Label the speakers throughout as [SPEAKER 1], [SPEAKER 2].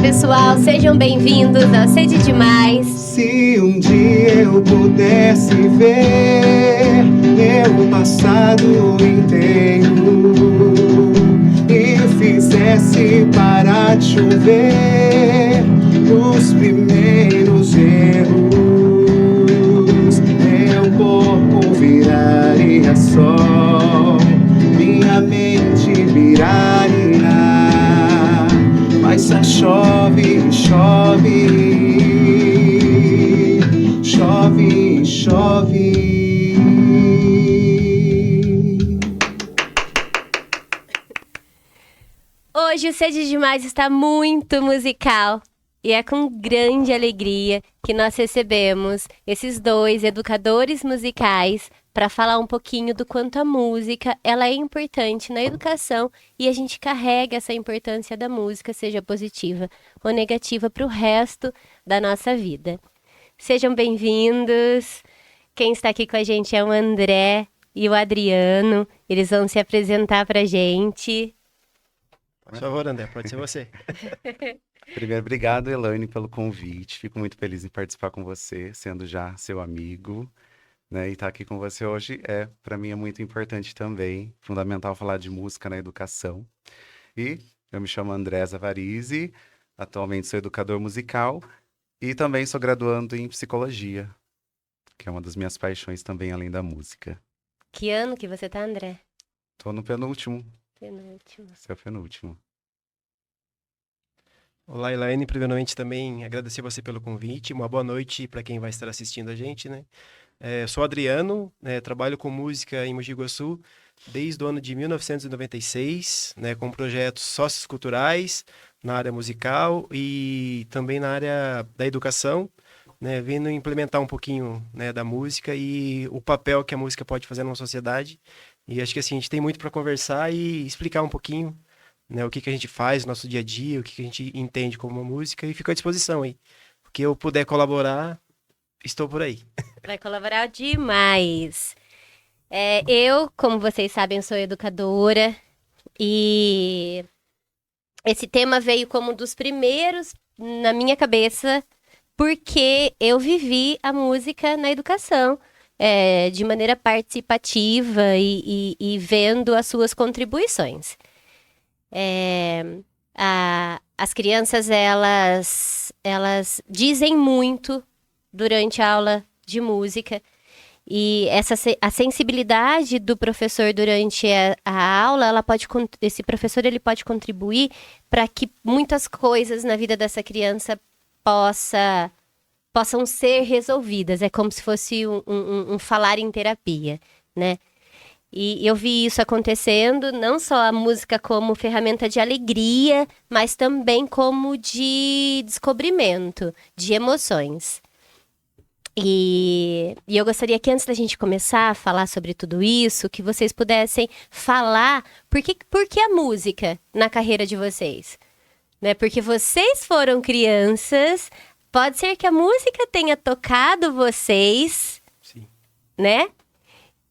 [SPEAKER 1] pessoal, sejam bem-vindos ao Sede Demais.
[SPEAKER 2] Se um dia eu pudesse ver meu passado inteiro e fizesse parar de chover nos primeiros erros, meu corpo viraria sol, minha mente viraria, mas só chove, chove, chove, chove.
[SPEAKER 1] Hoje o Sede Demais está muito musical e é com grande alegria que nós recebemos esses dois educadores musicais para falar um pouquinho do quanto a música ela é importante na educação e a gente carrega essa importância da música, seja positiva ou negativa, para o resto da nossa vida. Sejam bem-vindos. Quem está aqui com a gente é o André e o Adriano. Eles vão se apresentar para a gente.
[SPEAKER 3] Por favor, André, pode ser você.
[SPEAKER 4] Primeiro, obrigado, Elaine, pelo convite. Fico muito feliz em participar com você, sendo já seu amigo, né? E estar aqui com você hoje para mim, é muito importante também. Fundamental falar de música na educação. E eu me chamo André Zavarizi, atualmente sou educador musical e também sou graduando em psicologia, que é uma das minhas paixões também, além da música.
[SPEAKER 1] Que ano que você tá, André?
[SPEAKER 4] Tô no penúltimo.
[SPEAKER 1] Penúltimo.
[SPEAKER 4] Esse é o penúltimo.
[SPEAKER 3] Olá, Elaine. Primeiramente, também agradecer você pelo convite. Uma boa noite para quem vai estar assistindo a gente, né? Sou Adriano, trabalho com música em Mogi Guaçu desde o ano de 1996, né, com projetos socioculturais na área musical e também na área da educação, né, vindo implementar um pouquinho, né, da música e o papel que a música pode fazer numa sociedade. E acho que assim, a gente tem muito para conversar e explicar um pouquinho, né, o que a gente faz no nosso dia a dia, o que a gente entende como uma música, e fico à disposição aí. O que eu puder colaborar, estou por aí.
[SPEAKER 1] Vai colaborar demais. Eu, como vocês sabem, sou educadora e esse tema veio como um dos primeiros na minha cabeça porque eu vivi a música na educação. De maneira participativa e vendo as suas contribuições. As crianças, elas dizem muito durante a aula de música e a sensibilidade do professor durante a aula, esse professor ele pode contribuir para que muitas coisas na vida dessa criança possam ser resolvidas. É como se fosse um falar em terapia, né? E eu vi isso acontecendo, não só a música como ferramenta de alegria, mas também como de descobrimento de emoções. E eu gostaria que antes da gente começar a falar sobre tudo isso, que vocês pudessem falar por que a música na carreira de vocês, né? Porque vocês foram crianças. Pode ser que a música tenha tocado vocês,
[SPEAKER 3] Sim.
[SPEAKER 1] Né?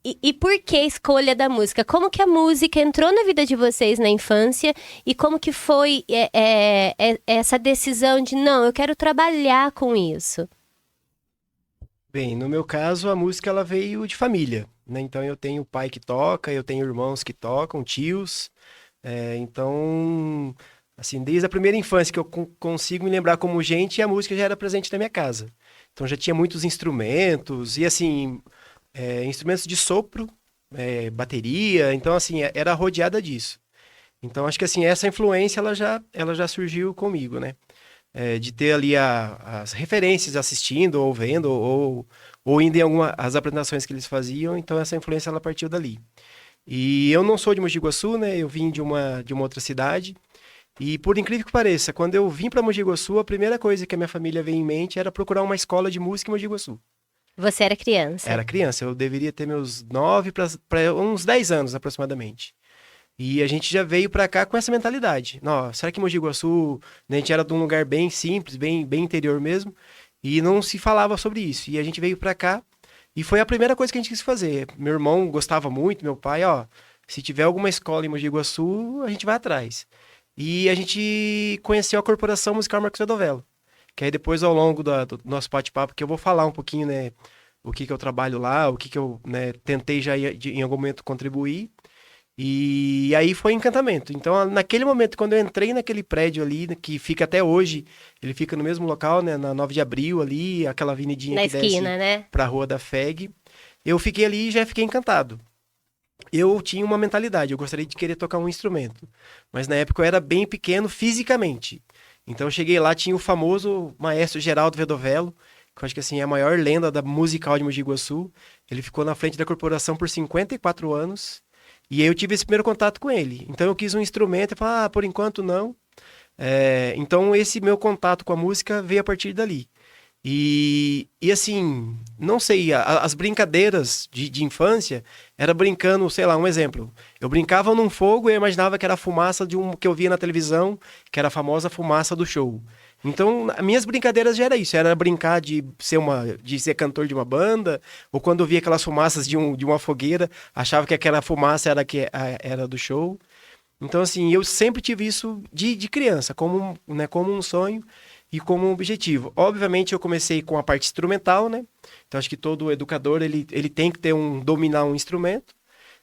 [SPEAKER 1] E por que a escolha da música? Como que a música entrou na vida de vocês na infância? E como que foi essa decisão de, não, eu quero trabalhar com isso?
[SPEAKER 3] Bem, no meu caso, a música ela veio de família, né? Então, eu tenho pai que toca, eu tenho irmãos que tocam, tios. Então... Assim, desde a primeira infância que eu consigo me lembrar como gente, a música já era presente na minha casa. Então já tinha muitos instrumentos, e assim, instrumentos de sopro, bateria, então assim, era rodeada disso. Então acho que assim, essa influência ela já surgiu comigo, né? De ter ali as referências assistindo, ou vendo, ou indo em as apresentações que eles faziam, então essa influência ela partiu dali. E eu não sou de Mogi Guaçu, né? Eu vim de uma outra cidade. E por incrível que pareça, quando eu vim para Mogi Guaçu, a primeira coisa que a minha família veio em mente era procurar uma escola de música em Mogi Guaçu.
[SPEAKER 1] Você era criança?
[SPEAKER 3] Era criança, eu deveria ter meus 9 para uns 10 anos aproximadamente. E a gente já veio para cá com essa mentalidade. Nossa, será que Mogi Guaçu, né, a gente era de um lugar bem simples, bem interior mesmo, e não se falava sobre isso. E a gente veio para cá e foi a primeira coisa que a gente quis fazer. Meu irmão gostava muito, meu pai, se tiver alguma escola em Mogi Guaçu, a gente vai atrás. E a gente conheceu a Corporação Musical Marcos Vedovello. Que aí depois, ao longo do nosso bate-papo, que eu vou falar um pouquinho, né, o que eu trabalho lá, o que eu, né, tentei já em algum momento contribuir. E aí foi encantamento. Então, naquele momento, quando eu entrei naquele prédio ali, né, que fica até hoje, ele fica no mesmo local, né, na 9 de Abril ali, aquela avenidinha
[SPEAKER 1] Na
[SPEAKER 3] que
[SPEAKER 1] esquina,
[SPEAKER 3] desce
[SPEAKER 1] né?
[SPEAKER 3] pra Rua da FEG, eu fiquei ali e já fiquei encantado. Eu tinha uma mentalidade, eu gostaria de querer tocar um instrumento, mas na época eu era bem pequeno fisicamente. Então eu cheguei lá, tinha o famoso maestro Geraldo Vedovello, que eu acho que assim é a maior lenda da musical de Mogi Guaçu. Ele ficou na frente da corporação por 54 anos, e aí eu tive esse primeiro contato com ele. Então eu quis um instrumento, e falei, por enquanto não. Então esse meu contato com a música veio a partir dali. E assim, não sei, as brincadeiras de infância era brincando, sei lá, um exemplo. Eu brincava num fogo e eu imaginava que era a fumaça de um que eu via na televisão, que era a famosa fumaça do show. Então, as minhas brincadeiras já era isso, era brincar de ser cantor de uma banda, ou quando eu via aquelas fumaças de uma fogueira, achava que aquela fumaça era do show. Então, assim, eu sempre tive isso de criança, como um sonho e como um objetivo. Obviamente, eu comecei com a parte instrumental, né? Então, acho que todo educador, ele tem que dominar um instrumento.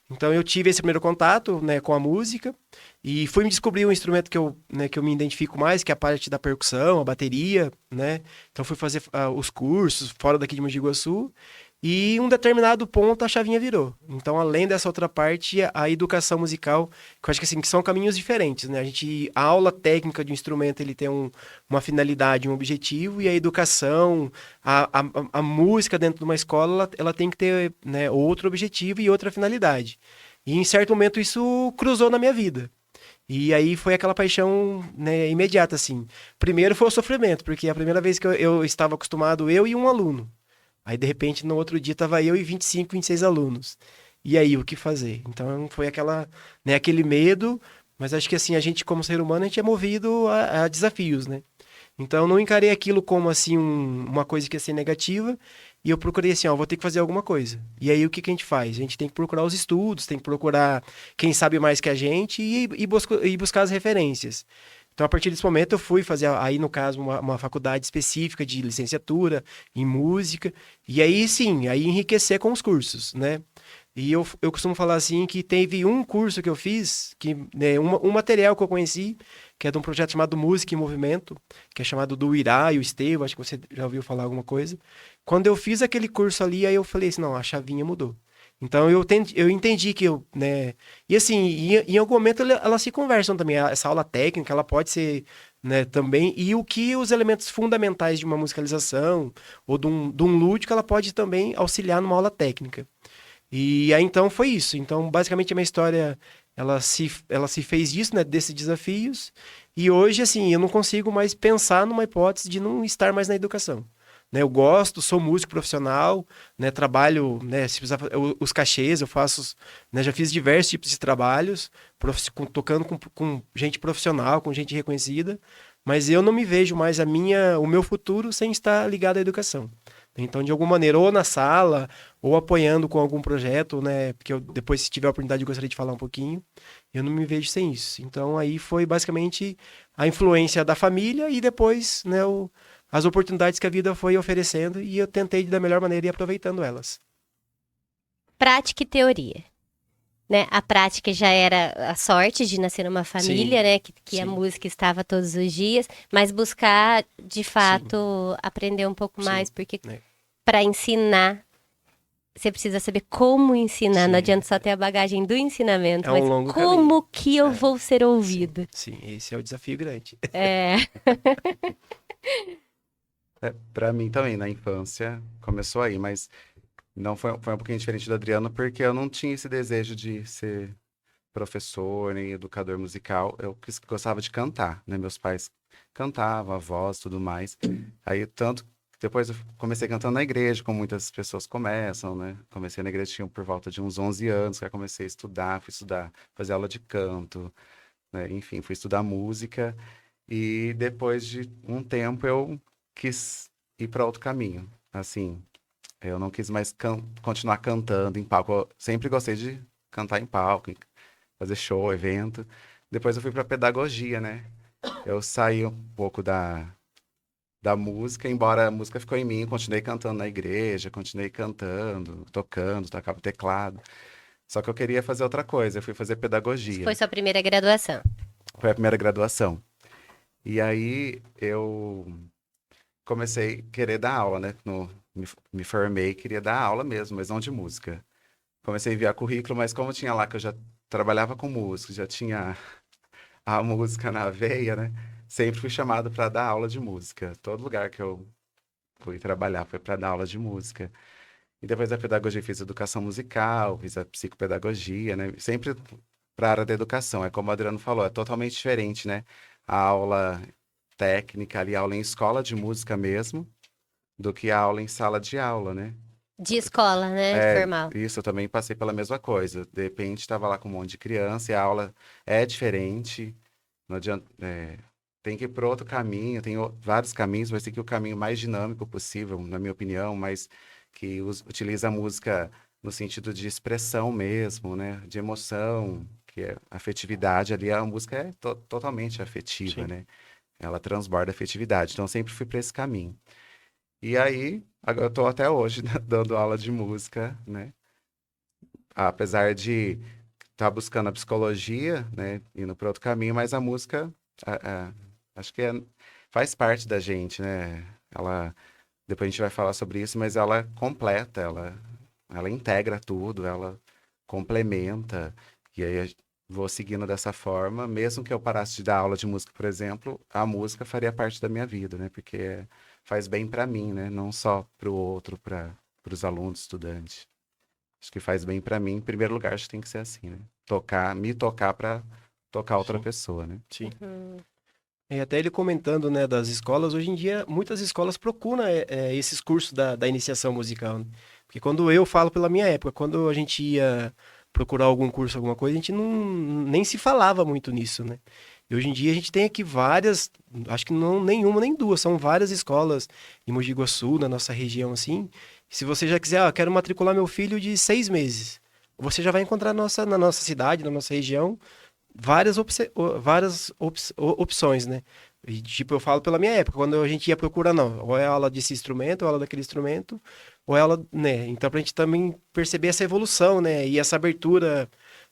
[SPEAKER 3] Então, eu tive esse primeiro contato, né, com a música e fui me descobrir um instrumento que eu me identifico mais, que é a parte da percussão, a bateria, né? Então, fui fazer os cursos fora daqui de Mogi Guaçu. E em um determinado ponto a chavinha virou. Então, além dessa outra parte, a educação musical, que eu acho que, assim, que são caminhos diferentes, né? A aula técnica de um instrumento, ele tem uma finalidade, um objetivo, e a educação, a música dentro de uma escola, ela tem que ter, né, outro objetivo e outra finalidade. E em certo momento isso cruzou na minha vida. E aí foi aquela paixão, né, imediata, assim. Primeiro foi o sofrimento, porque a primeira vez que eu estava acostumado, eu e um aluno. Aí, de repente, no outro dia, tava eu e 25, 26 alunos. E aí, o que fazer? Então, foi aquele medo, mas acho que, assim, a gente, como ser humano, a gente é movido a desafios, né? Então, eu não encarei aquilo como, assim, uma coisa que ia ser negativa, e eu procurei, assim, vou ter que fazer alguma coisa. E aí, o que a gente faz? A gente tem que procurar os estudos, tem que procurar quem sabe mais que a gente e buscar as referências. Então, a partir desse momento, eu fui fazer, aí no caso, uma faculdade específica de licenciatura em música, e aí sim, aí enriquecer com os cursos, né? E eu costumo falar assim que teve um curso que eu fiz, né, um material que eu conheci, que é de um projeto chamado Música em Movimento, que é chamado do Irá e o Estevão, acho que você já ouviu falar alguma coisa. Quando eu fiz aquele curso ali, aí eu falei assim, não, a chavinha mudou. Então eu entendi que né? E assim, em algum momento elas se conversam também. Essa aula técnica, ela pode ser, né, também. E o que os elementos fundamentais de uma musicalização ou de um lúdico, ela pode também auxiliar numa aula técnica. E aí então foi isso. Então, basicamente, a minha história ela se fez disso, né, desses desafios. E hoje, assim, eu não consigo mais pensar numa hipótese de não estar mais na educação. Né, eu gosto, sou músico profissional, né, trabalho, né, se precisar, os cachês, eu faço, né, já fiz diversos tipos de trabalhos, tocando com gente profissional, com gente reconhecida, mas eu não me vejo mais o meu futuro sem estar ligado à educação. Então, de alguma maneira, ou na sala, ou apoiando com algum projeto, né, porque eu depois, se tiver a oportunidade, eu gostaria de falar um pouquinho, eu não me vejo sem isso. Então, aí foi basicamente a influência da família e depois, né, as oportunidades que a vida foi oferecendo e eu tentei da melhor maneira ir aproveitando elas.
[SPEAKER 1] Prática e teoria. Né? A prática já era a sorte de nascer numa família,
[SPEAKER 3] Sim,
[SPEAKER 1] né? Que a
[SPEAKER 3] sim.
[SPEAKER 1] música estava todos os dias, mas buscar, de fato, aprender um pouco
[SPEAKER 3] Sim,
[SPEAKER 1] mais, porque
[SPEAKER 3] né?
[SPEAKER 1] para ensinar, você precisa saber como ensinar. Não
[SPEAKER 3] Sim.
[SPEAKER 1] adianta só ter a bagagem do ensinamento,
[SPEAKER 3] É um
[SPEAKER 1] mas
[SPEAKER 3] longo
[SPEAKER 1] como
[SPEAKER 3] caminho.
[SPEAKER 1] que eu vou ser ouvida?
[SPEAKER 3] Sim, esse é o desafio grande.
[SPEAKER 1] É.
[SPEAKER 4] Pra mim também, na infância, começou aí, mas não foi um pouquinho diferente do Adriano, porque eu não tinha esse desejo de ser professor nem educador musical. Eu gostava de cantar, né? Meus pais cantavam, a voz, tudo mais. Aí, tanto que depois eu comecei cantando na igreja, como muitas pessoas começam, né? Comecei na igreja, tinha por volta de uns 11 anos, que eu comecei a estudar, fui estudar, fazer aula de canto, né? Enfim, fui estudar música. E depois de um tempo eu quis ir para outro caminho. Assim, eu não quis mais continuar cantando em palco. Eu sempre gostei de cantar em palco, fazer show, evento, Depois eu fui para pedagogia, né? Eu saí um pouco da música, embora a música ficou em mim, continuei cantando na igreja, continuei cantando, tocando, tocava teclado. Só que eu queria fazer outra coisa, eu fui fazer
[SPEAKER 1] Foi
[SPEAKER 4] pedagogia.
[SPEAKER 1] sua primeira graduação.
[SPEAKER 4] Foi a primeira graduação. E aí eu comecei a querer dar aula, né? Me formei, queria dar aula mesmo, mas não de música. Comecei a enviar currículo, mas como tinha lá que eu já trabalhava com música, já tinha a música na veia, né? Sempre fui chamado para dar aula de música. Todo lugar que eu fui trabalhar foi para dar aula de música. E depois da pedagogia fiz educação musical, fiz a psicopedagogia, né? Sempre para a área da educação. É como o Adriano falou, é totalmente diferente, né? A aula técnica ali, a aula em escola de música mesmo, do que a aula em sala de aula, né?
[SPEAKER 1] De escola, né?
[SPEAKER 4] É,
[SPEAKER 1] Formal.
[SPEAKER 4] isso, eu também passei pela mesma coisa. De repente, estava lá com um monte de criança e a aula é diferente. Não adianta, tem que ir por outro caminho, tem vários caminhos, mas tem que ir o caminho mais dinâmico possível, na minha opinião, mas que utiliza a música no sentido de expressão mesmo, né? De emoção, que é afetividade ali. A música é totalmente afetiva,
[SPEAKER 3] Sim.
[SPEAKER 4] né? Ela transborda afetividade. Então, eu sempre fui para esse caminho. E aí, agora eu tô até hoje dando aula de música, né? Apesar de estar buscando a psicologia, né? Indo para outro caminho, mas a música, acho que faz parte da gente, né? Ela, depois a gente vai falar sobre isso, mas ela completa, ela integra tudo, ela complementa. E aí vou seguindo dessa forma, mesmo que eu parasse de dar aula de música, por exemplo, a música faria parte da minha vida, né? Porque faz bem para mim, né? Não só para o outro, para os alunos, estudantes. Acho que faz bem para mim. Em primeiro lugar, acho que tem que ser assim, né? Me tocar para tocar outra
[SPEAKER 3] Sim,
[SPEAKER 4] pessoa, né?
[SPEAKER 3] sim.
[SPEAKER 1] Uhum.
[SPEAKER 3] E até ele comentando, né, das escolas, hoje em dia muitas escolas procuram esses cursos da iniciação musical, né? Porque quando eu falo pela minha época, quando a gente ia procurar algum curso, alguma coisa, a gente nem se falava muito nisso, né? E hoje em dia a gente tem aqui várias, acho que não nenhuma nem duas, são várias escolas em Mogi Guaçu, na nossa região, assim. Se você já quiser, quero matricular meu filho de 6 meses, você já vai encontrar na nossa cidade, na nossa região, opções, né? E, tipo, eu falo pela minha época, quando a gente ia procurar, não, ou é aula desse instrumento, ou é aula daquele instrumento, ou é aula, né? Então, pra gente também perceber essa evolução, né? E essa abertura,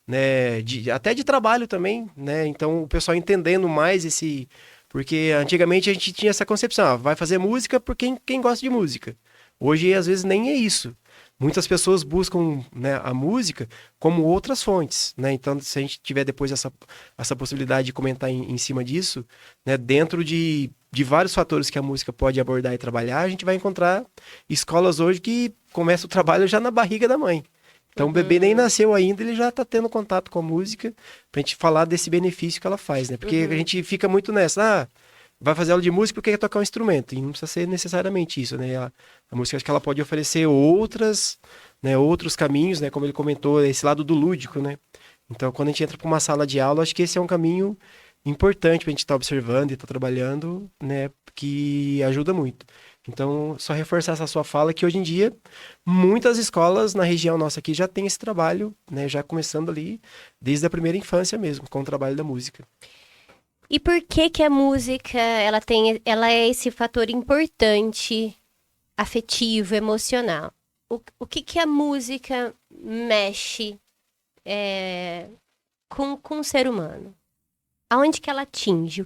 [SPEAKER 3] né? Até de trabalho também, né? Então, o pessoal entendendo mais esse... Porque antigamente a gente tinha essa concepção, vai fazer música por quem gosta de música. Hoje, às vezes, nem é isso. Muitas pessoas buscam, né, a música como outras fontes, né? Então, se a gente tiver depois essa possibilidade de comentar em cima disso, né, dentro de vários fatores que a música pode abordar e trabalhar, a gente vai encontrar escolas hoje que começam o trabalho já na barriga da mãe. Então, o bebê nem
[SPEAKER 1] Uhum.
[SPEAKER 3] nasceu ainda, ele já está tendo contato com a música, pra gente falar desse benefício que ela faz, né? Porque a
[SPEAKER 1] Uhum.
[SPEAKER 3] gente fica muito nessa, vai fazer aula de música porque quer tocar um instrumento. E não precisa ser necessariamente isso, né? A música, acho que ela pode oferecer outros caminhos, né? Como ele comentou, esse lado do lúdico, né? Então, quando a gente entra para uma sala de aula, acho que esse é um caminho importante para a gente estar observando e estar trabalhando, né? Que ajuda muito. Então, só reforçar essa sua fala que hoje em dia muitas escolas na região nossa aqui já tem esse trabalho, né? Já começando ali desde a primeira infância mesmo, com o trabalho da música.
[SPEAKER 1] E por que que a música, ela é esse fator importante, afetivo, emocional? O que que a música mexe com o ser humano? Aonde que ela atinge?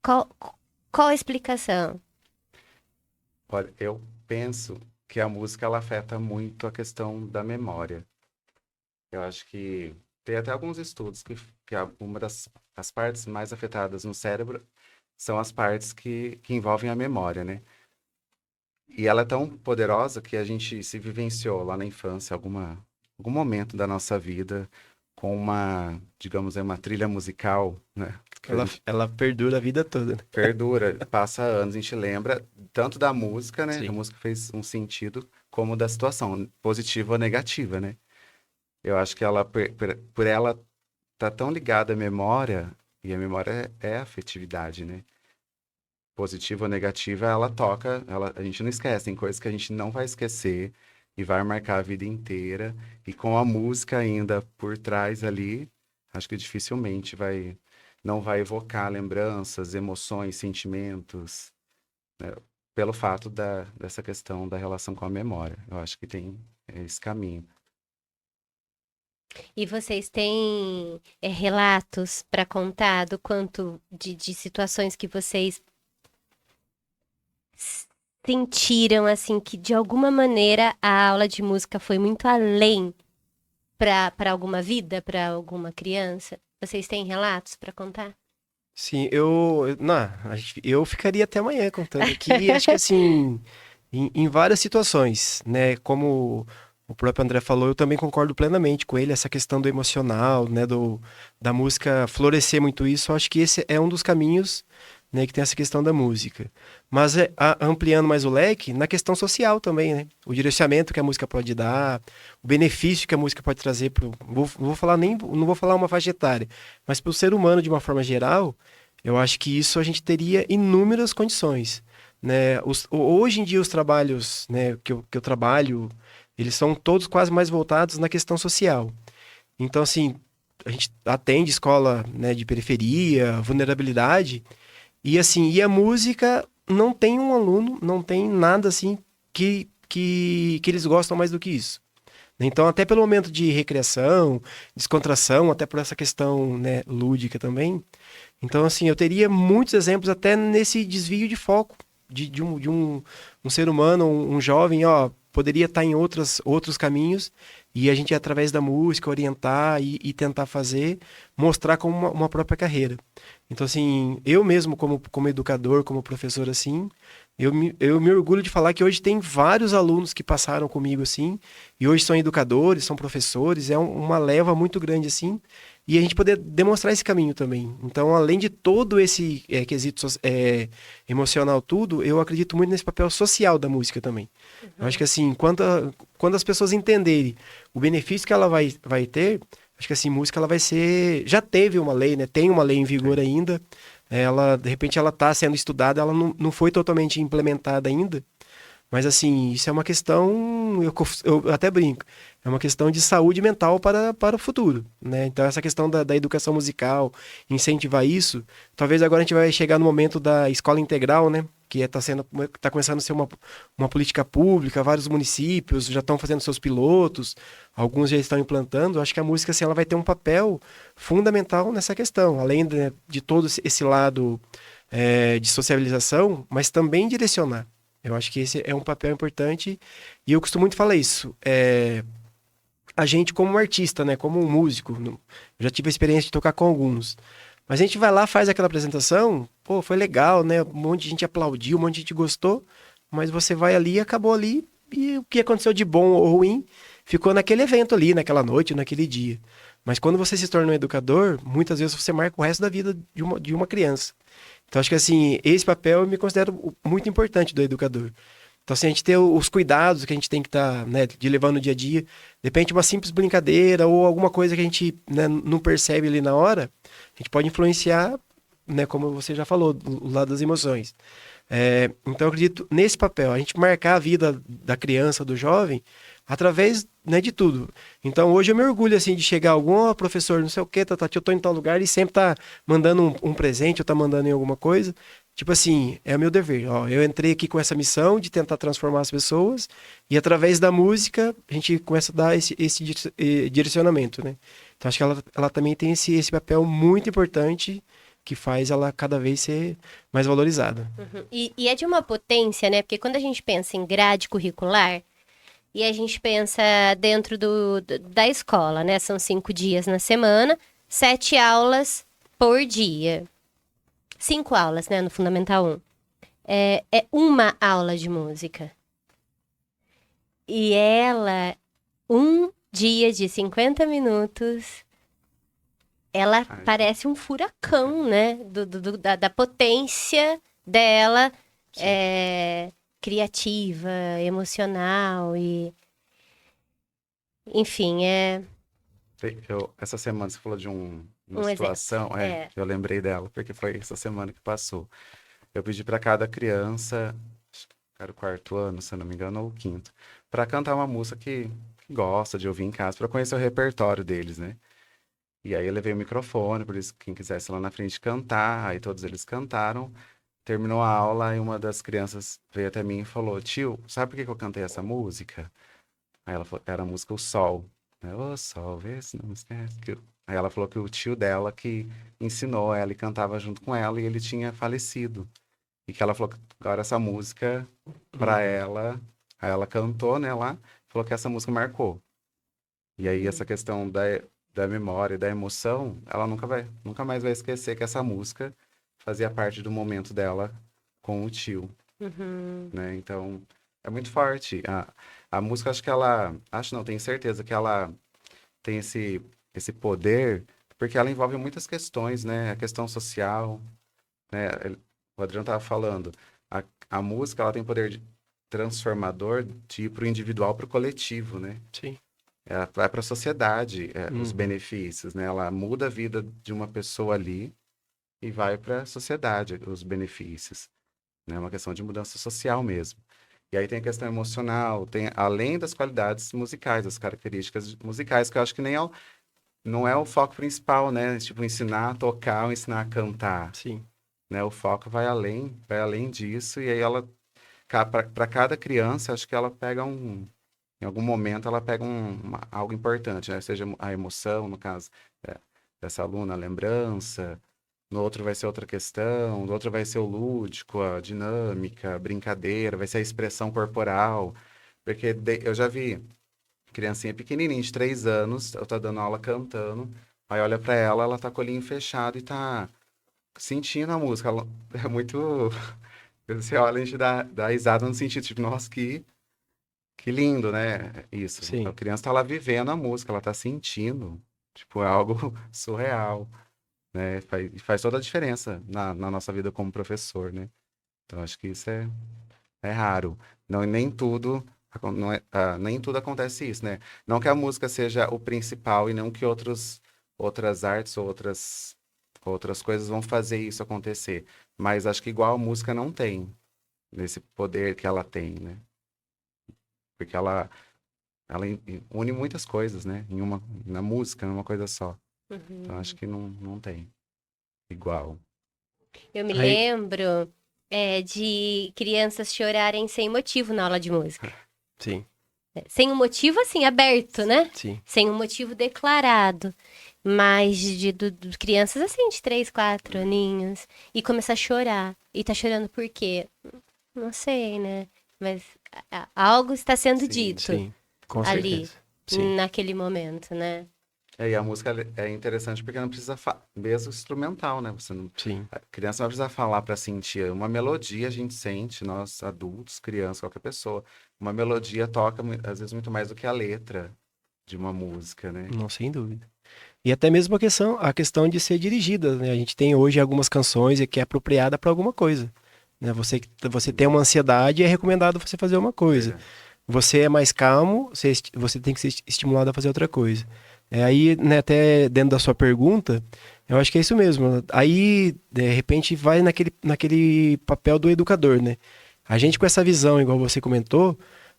[SPEAKER 1] Qual, qual a explicação?
[SPEAKER 4] Olha, eu penso que a música ela afeta muito a questão da memória. Eu acho que tem até alguns estudos que uma as partes mais afetadas no cérebro são as partes que envolvem a memória, né? E ela é tão poderosa que a gente se vivenciou lá na infância, algum momento da nossa vida, com digamos, uma trilha musical, né? Que a gente
[SPEAKER 3] Ela perdura a vida toda, né?
[SPEAKER 4] perdura, passa anos, a gente lembra tanto da música, né? A
[SPEAKER 3] Sim.
[SPEAKER 4] música fez um sentido, como da situação, positiva ou negativa, né? Eu acho que ela, por ela tá tão ligada à memória, e a memória é a afetividade, né? Positiva ou negativa, ela toca, a gente não esquece, tem coisas que a gente não vai esquecer e vai marcar a vida inteira. E com a música ainda por trás ali, Acho que dificilmente não vai evocar lembranças, emoções, sentimentos, né, pelo fato dessa questão da relação com a memória. Eu acho que tem esse caminho.
[SPEAKER 1] E vocês têm relatos para contar do quanto de situações que vocês sentiram, assim, que de alguma maneira a aula de música foi muito além para alguma vida, para alguma criança? Vocês têm relatos para contar?
[SPEAKER 3] Sim, eu ficaria até amanhã contando aqui, acho que assim, em várias situações, né? Como o próprio André falou, eu também concordo plenamente com ele, essa questão do emocional, né? Da música florescer muito isso, eu acho que esse é um dos caminhos, né? Que tem essa questão da música. Mas ampliando mais o leque, na questão social também, né? O direcionamento que a música pode dar, o benefício que a música pode trazer para vou falar nem, não vou falar uma faixa etária, mas para o ser humano de uma forma geral, eu acho que isso a gente teria inúmeras condições, né? Hoje em dia os trabalhos, né, que eu trabalho, eles são todos quase mais voltados na questão social. Então, assim, a gente atende escola, né, de periferia, vulnerabilidade, e assim, e a música não tem um aluno, não tem nada assim que eles gostam mais do que isso. Então, até pelo momento de recreação, descontração, até por essa questão, né, lúdica também, então, assim, eu teria muitos exemplos até nesse desvio de foco de um ser humano, um jovem, ó, poderia estar em outros caminhos e a gente, através da música, orientar e tentar fazer, mostrar como uma própria carreira. Então, assim, eu mesmo, como educador, como professor, assim, eu me orgulho de falar que hoje tem vários alunos que passaram comigo, assim, e hoje são educadores, são professores, é uma leva muito grande, assim, e a gente poder demonstrar esse caminho também. Então, além de todo esse quesito emocional, tudo, eu acredito muito nesse papel social da música também. Eu acho que, assim, quando as pessoas entenderem o benefício que ela vai ter, acho que, assim, música ela vai ser... Já teve uma lei, né? Tem uma lei em vigor ainda. Ela, de repente, ela está sendo estudada, ela não foi totalmente implementada ainda. Mas, assim, isso é uma questão, eu até brinco, é uma questão de saúde mental para o futuro, né? Então, essa questão da educação musical, incentivar isso, talvez agora a gente vai chegar no momento da escola integral, né? Que tá começando a ser uma política pública, vários municípios já estão fazendo seus pilotos, alguns já estão implantando. Acho que a música, assim, ela vai ter um papel fundamental nessa questão, além de todo esse lado de socialização, mas também direcionar. Eu acho que esse é um papel importante e eu costumo muito falar isso. A gente como artista, né, como um músico, eu já tive a experiência de tocar com alguns, mas a gente vai lá, faz aquela apresentação, pô, foi legal, né, um monte de gente aplaudiu, um monte de gente gostou, mas você vai ali, acabou ali e o que aconteceu de bom ou ruim ficou naquele evento ali, naquela noite, naquele dia. Mas quando você se torna um educador, muitas vezes você marca o resto da vida de uma criança. Então, acho que, assim, esse papel eu me considero muito importante do educador. Então, assim, a gente ter os cuidados que a gente tem que estar, né, de levando no dia a dia, de repente uma simples brincadeira ou alguma coisa que a gente, né, não percebe ali na hora, a gente pode influenciar, né, como você já falou, do lado das emoções. Então, eu acredito nesse papel, a gente marcar a vida da criança, do jovem, através, né, de tudo. Então, hoje eu me orgulho, assim, de chegar algum professor, não sei o quê, eu tô em tal lugar e sempre tá mandando um presente ou tá mandando em alguma coisa. Tipo assim, é o meu dever. Ó, eu entrei aqui com essa missão de tentar transformar as pessoas e através da música a gente começa a dar esse direcionamento, né? Então, acho que ela também tem esse papel muito importante que faz ela cada vez ser mais valorizada.
[SPEAKER 1] Uhum. E é de uma potência, né? Porque quando a gente pensa em grade curricular, e a gente pensa dentro da escola, né? São 5 dias na semana, 7 aulas por dia. 5 aulas, né? No Fundamental 1. É uma aula de música. E ela, um dia de 50 minutos, ela parece um furacão, né? Da potência dela. Criativa, emocional e enfim,
[SPEAKER 4] Essa semana você falou de uma
[SPEAKER 1] um exemplo.
[SPEAKER 4] situação, eu lembrei dela, porque foi essa semana que passou. Eu pedi para cada criança, acho que era o 4º ano, se eu não me engano, ou o 5º, para cantar uma música que gosta de ouvir em casa, para conhecer o repertório deles, né? E aí eu levei o microfone, por isso quem quisesse lá na frente cantar, aí todos eles cantaram. Terminou a aula e uma das crianças veio até mim e falou: Tio, sabe por que que eu cantei essa música? Aí ela falou, era a música O Sol. Ô Sol, vê se não me esquece. Aí ela falou que o tio dela que ensinou ela e cantava junto com ela e ele tinha falecido. E que ela falou que agora essa música pra ela, aí ela cantou, né, lá, falou que essa música marcou. E aí essa questão da memória e da emoção, ela nunca mais vai esquecer que essa música fazia parte do momento dela com o tio,
[SPEAKER 1] Uhum.
[SPEAKER 4] né? Então, é muito forte. A música, acho não, tenho certeza que ela tem esse poder, porque ela envolve muitas questões, né? A questão social, né? O Adriano estava falando, a música, ela tem poder transformador de ir para o individual para o coletivo, né?
[SPEAKER 3] Sim.
[SPEAKER 4] Ela vai para a sociedade, os
[SPEAKER 3] Uhum.
[SPEAKER 4] benefícios, né? Ela muda a vida de uma pessoa ali e vai para a sociedade, os benefícios, né? É uma questão de mudança social mesmo. E aí tem a questão emocional, tem além das qualidades musicais, as características musicais, que eu acho que nem não é o foco principal, né? Tipo, ensinar a tocar ou ensinar a cantar,
[SPEAKER 3] Sim.
[SPEAKER 4] né? O foco vai além disso, e aí ela, para cada criança, acho que ela pega em algum momento ela pega algo importante, né? Seja a emoção, no caso, é, dessa aluna, a lembrança, no outro vai ser outra questão, no outro vai ser o lúdico, a dinâmica, a brincadeira, vai ser a expressão corporal. Porque eu já vi criancinha pequenininha, de 3 anos, eu tô dando aula cantando, aí olha pra ela, ela tá com o olhinho fechado e tá sentindo a música. É muito. Você olha, a gente dá risada no sentido, tipo, nossa, que lindo, né? Isso. A
[SPEAKER 3] Sim.
[SPEAKER 4] criança tá lá vivendo a música, ela tá sentindo. Tipo, é algo surreal, né? Faz toda a diferença na nossa vida como professor, né? Então, acho que isso é raro. Não, nem tudo, não é, nem tudo acontece isso, né? Não que a música seja o principal e não que outras artes ou outras coisas vão fazer isso acontecer. Mas acho que igual a música não tem, nesse poder que ela tem, né? Porque ela une muitas coisas, né? Na música, numa coisa só. Então acho
[SPEAKER 1] Uhum.
[SPEAKER 4] que não tem igual.
[SPEAKER 1] Eu me
[SPEAKER 3] Aí,
[SPEAKER 1] lembro de crianças chorarem sem motivo na aula de música.
[SPEAKER 3] sim,
[SPEAKER 1] Sem um motivo, assim, aberto, né?
[SPEAKER 3] sim.
[SPEAKER 1] Sem um motivo declarado. Mas de crianças, assim, de 3, 4 aninhos. E começar a chorar. E tá chorando por quê? Não sei, né? Mas algo está sendo
[SPEAKER 4] Sim.
[SPEAKER 1] dito
[SPEAKER 3] Sim, com
[SPEAKER 1] ali,
[SPEAKER 3] certeza. Sim,
[SPEAKER 1] naquele momento, né?
[SPEAKER 4] E a música é interessante porque não precisa, mesmo instrumental, né?
[SPEAKER 3] sim.
[SPEAKER 4] A criança não precisa falar para sentir. Uma melodia a gente sente, nós adultos, crianças, qualquer pessoa. Uma melodia toca, às vezes, muito mais do que a letra de uma música, né?
[SPEAKER 3] Não, sem dúvida. E até mesmo a questão de ser dirigida, né? A gente tem hoje algumas canções que é apropriada para alguma coisa, né? Você tem uma ansiedade, é recomendado você fazer uma coisa.
[SPEAKER 4] Verdade.
[SPEAKER 3] Você é mais calmo, você tem que ser estimulado a fazer outra coisa. Aí, né, até dentro da sua pergunta, eu acho que é isso mesmo. Aí, de repente, vai naquele papel do educador, né? A gente com essa visão, igual você comentou,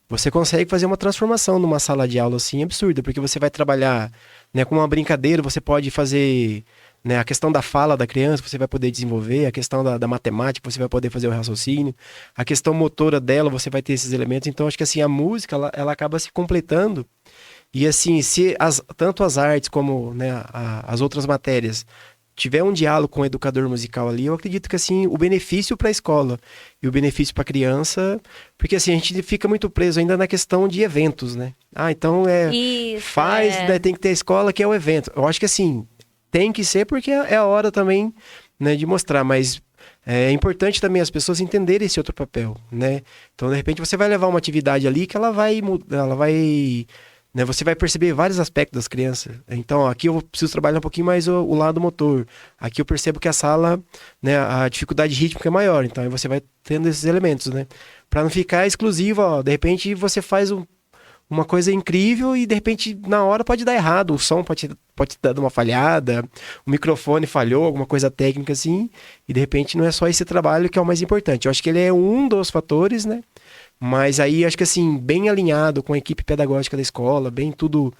[SPEAKER 3] você consegue fazer uma transformação numa sala de aula assim absurda, porque você vai trabalhar, né, com uma brincadeira, você pode fazer, né, a questão da fala da criança, você vai poder desenvolver, a questão da matemática, você vai poder fazer o raciocínio, a questão motora dela, você vai ter esses elementos. Então, acho que assim, a música, ela acaba se completando. E assim, se tanto as artes como, né, as outras matérias tiver um diálogo com o educador musical ali, eu acredito que assim, o benefício para a escola e o benefício para a criança, porque assim, a gente fica muito preso ainda na questão de eventos, né? Ah, então
[SPEAKER 1] Isso,
[SPEAKER 3] faz, né, tem que ter a escola que é o evento. Eu acho que assim, tem que ser porque é a hora também, né, de mostrar, mas é importante também as pessoas entenderem esse outro papel, né? Então, de repente, você vai levar uma atividade ali que ela vai, né, você vai perceber vários aspectos das crianças. Então, aqui eu preciso trabalhar um pouquinho mais o lado motor. Aqui eu percebo que a sala, né, a dificuldade rítmica é maior. Então, aí você vai tendo esses elementos, né? Para não ficar exclusivo, ó, de repente você faz uma coisa incrível e de repente na hora pode dar errado, o som pode dar uma falhada, o microfone falhou, alguma coisa técnica assim, e de repente não é só esse trabalho que é o mais importante. Eu acho que ele é um dos fatores, né? Mas aí acho que assim, bem alinhado com a equipe pedagógica da escola, bem tudo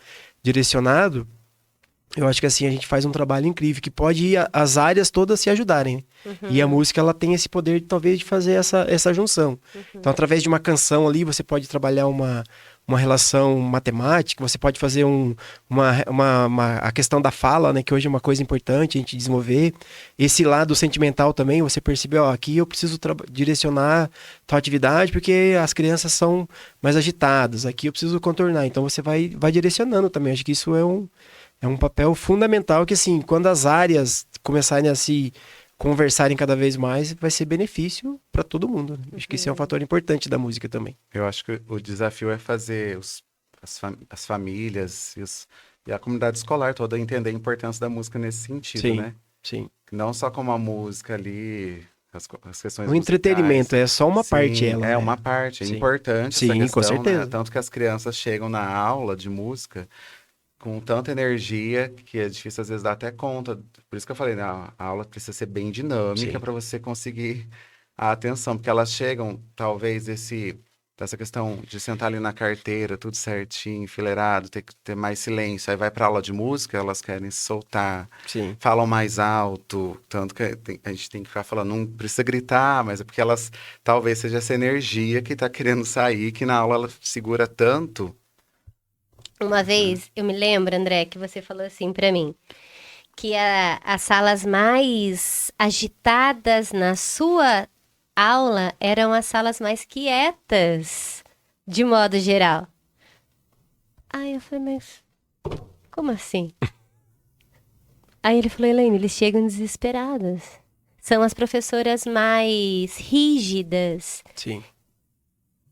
[SPEAKER 3] direcionado, eu acho que assim a gente faz um trabalho incrível, que pode ir as áreas todas se ajudarem, né? E a música, ela tem esse poder, talvez, de fazer essa junção. Então, através de uma canção ali, você pode trabalhar uma relação matemática, você pode fazer a questão da fala, né? Que hoje é uma coisa importante a gente desenvolver. Esse lado sentimental também, você percebe, ó, aqui eu preciso direcionar tal atividade, porque as crianças são mais agitadas, aqui eu preciso contornar. Então, você vai direcionando também. Acho que isso é um papel fundamental que, assim, quando as áreas começarem a se conversarem cada vez mais, vai ser benefício para todo mundo, né? Acho que isso é um fator importante da música também.
[SPEAKER 4] Eu acho que o desafio é fazer as famílias e a comunidade escolar toda entender a importância da música nesse sentido,
[SPEAKER 3] Sim,
[SPEAKER 4] né?
[SPEAKER 3] sim.
[SPEAKER 4] Não só como a música ali, as questões
[SPEAKER 3] O entretenimento
[SPEAKER 4] musicais.
[SPEAKER 3] é só uma parte,
[SPEAKER 4] Sim,
[SPEAKER 3] ela,
[SPEAKER 4] é
[SPEAKER 3] né?
[SPEAKER 4] uma parte, é
[SPEAKER 3] Sim.
[SPEAKER 4] importante
[SPEAKER 3] Sim,
[SPEAKER 4] essa
[SPEAKER 3] com
[SPEAKER 4] questão,
[SPEAKER 3] certeza.
[SPEAKER 4] né? Tanto que as crianças chegam na aula de música com tanta energia que é difícil às vezes dar até conta. Por isso que eu falei, né? A aula precisa ser bem dinâmica
[SPEAKER 3] Sim.
[SPEAKER 4] para você conseguir a atenção, porque elas chegam, talvez, dessa questão de sentar ali na carteira, tudo certinho, enfileirado, ter que ter mais silêncio. Aí vai para aula de música, elas querem se soltar,
[SPEAKER 3] Sim.
[SPEAKER 4] falam mais alto, tanto que a gente tem que ficar falando, não precisa gritar, mas é porque elas, talvez seja essa energia que tá querendo sair, que na aula ela segura tanto.
[SPEAKER 1] Uma vez, eu me lembro, André, que você falou assim pra mim, que as salas mais agitadas na sua aula eram as salas mais quietas, de modo geral. Aí eu falei, mas como assim? Aí ele falou, Elaine, eles chegam desesperados. São as professoras mais rígidas,
[SPEAKER 3] Sim.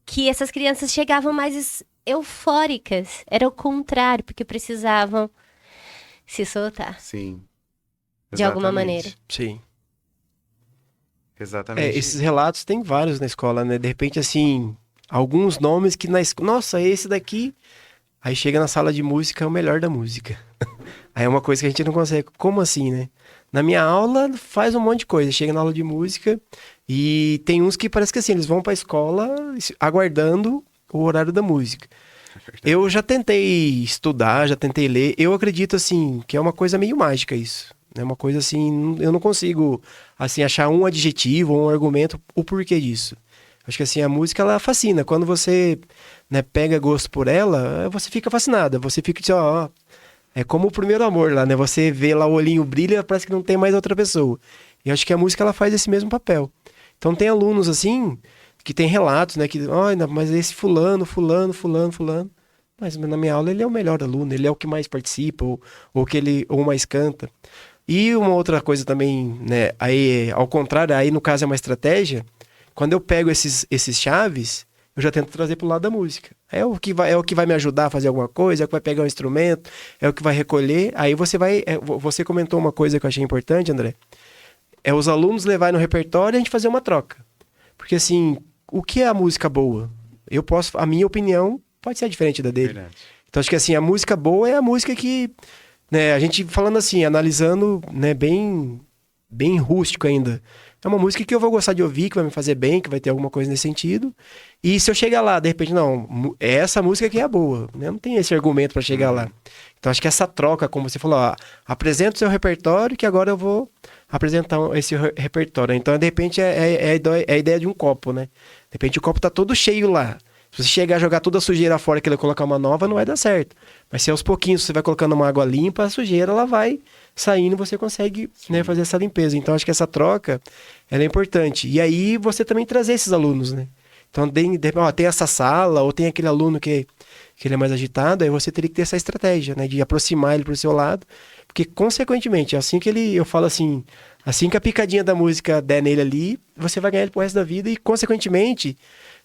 [SPEAKER 1] que essas crianças chegavam mais eufóricas. Era o contrário, porque precisavam se soltar.
[SPEAKER 4] Sim.
[SPEAKER 1] De alguma
[SPEAKER 4] Exatamente.
[SPEAKER 1] maneira.
[SPEAKER 3] Sim.
[SPEAKER 4] Exatamente.
[SPEAKER 3] Esses relatos tem vários na escola, né? De repente, assim, alguns nomes que na escola... Nossa, esse daqui... Aí chega na sala de música, é o melhor da música. Aí é uma coisa que a gente não consegue. Como assim, né? Na minha aula, faz um monte de coisa. Chega na aula de música e tem uns que parece que assim, eles vão pra escola aguardando o horário da música. Eu já tentei estudar, já tentei ler. Eu acredito, assim, que é uma coisa meio mágica isso. É uma coisa assim, eu não consigo, assim, achar um adjetivo ou um argumento o porquê disso. Acho que assim, a música, ela fascina. Quando você, né, pega gosto por ela, você fica fascinada. Você fica assim, ó, é como o primeiro amor lá, né? Você vê lá o olhinho brilha, parece que não tem mais outra pessoa. E acho que a música, ela faz esse mesmo papel. Então tem alunos, assim, que tem relatos, né? Que, olha, mas esse fulano. Mas na minha aula ele é o melhor aluno, ele é o que mais participa, ou mais canta. E uma outra coisa também, né? Aí, ao contrário, aí no caso é uma estratégia. Quando eu pego esses chaves, eu já tento trazer pro lado da música. É o que vai me ajudar a fazer alguma coisa, é o que vai pegar um instrumento, é o que vai recolher. Aí você comentou uma coisa que eu achei importante, André. É os alunos levarem no repertório e a gente fazer uma troca. Porque assim, o que é a música boa? A minha opinião pode ser diferente da dele.
[SPEAKER 4] Verdade.
[SPEAKER 3] Então acho que assim, a música boa é a música que, né, a gente falando assim, analisando, né, bem rústico ainda. É uma música que eu vou gostar de ouvir, que vai me fazer bem, que vai ter alguma coisa nesse sentido. E se eu chegar lá, de repente, não, é essa música que é a boa, né? Não tem esse argumento para chegar lá. Então acho que essa troca, como você falou, ó, apresenta o seu repertório, que agora eu vou apresentar esse repertório. Então, de repente, é a ideia de um copo, né? De repente o copo tá todo cheio lá. Se você chegar a jogar toda a sujeira fora e querer colocar uma nova, não vai dar certo. Mas se aos pouquinhos você vai colocando uma água limpa, a sujeira ela vai saindo e você consegue, né, fazer essa limpeza. Então acho que essa troca ela é importante. E aí você também trazer esses alunos, né? Então tem essa sala, ou tem aquele aluno que ele é mais agitado, aí você teria que ter essa estratégia, né? De aproximar ele para o seu lado. Porque, consequentemente, assim que eu falo assim, assim que a picadinha da música der nele ali, você vai ganhar ele pro resto da vida e, consequentemente,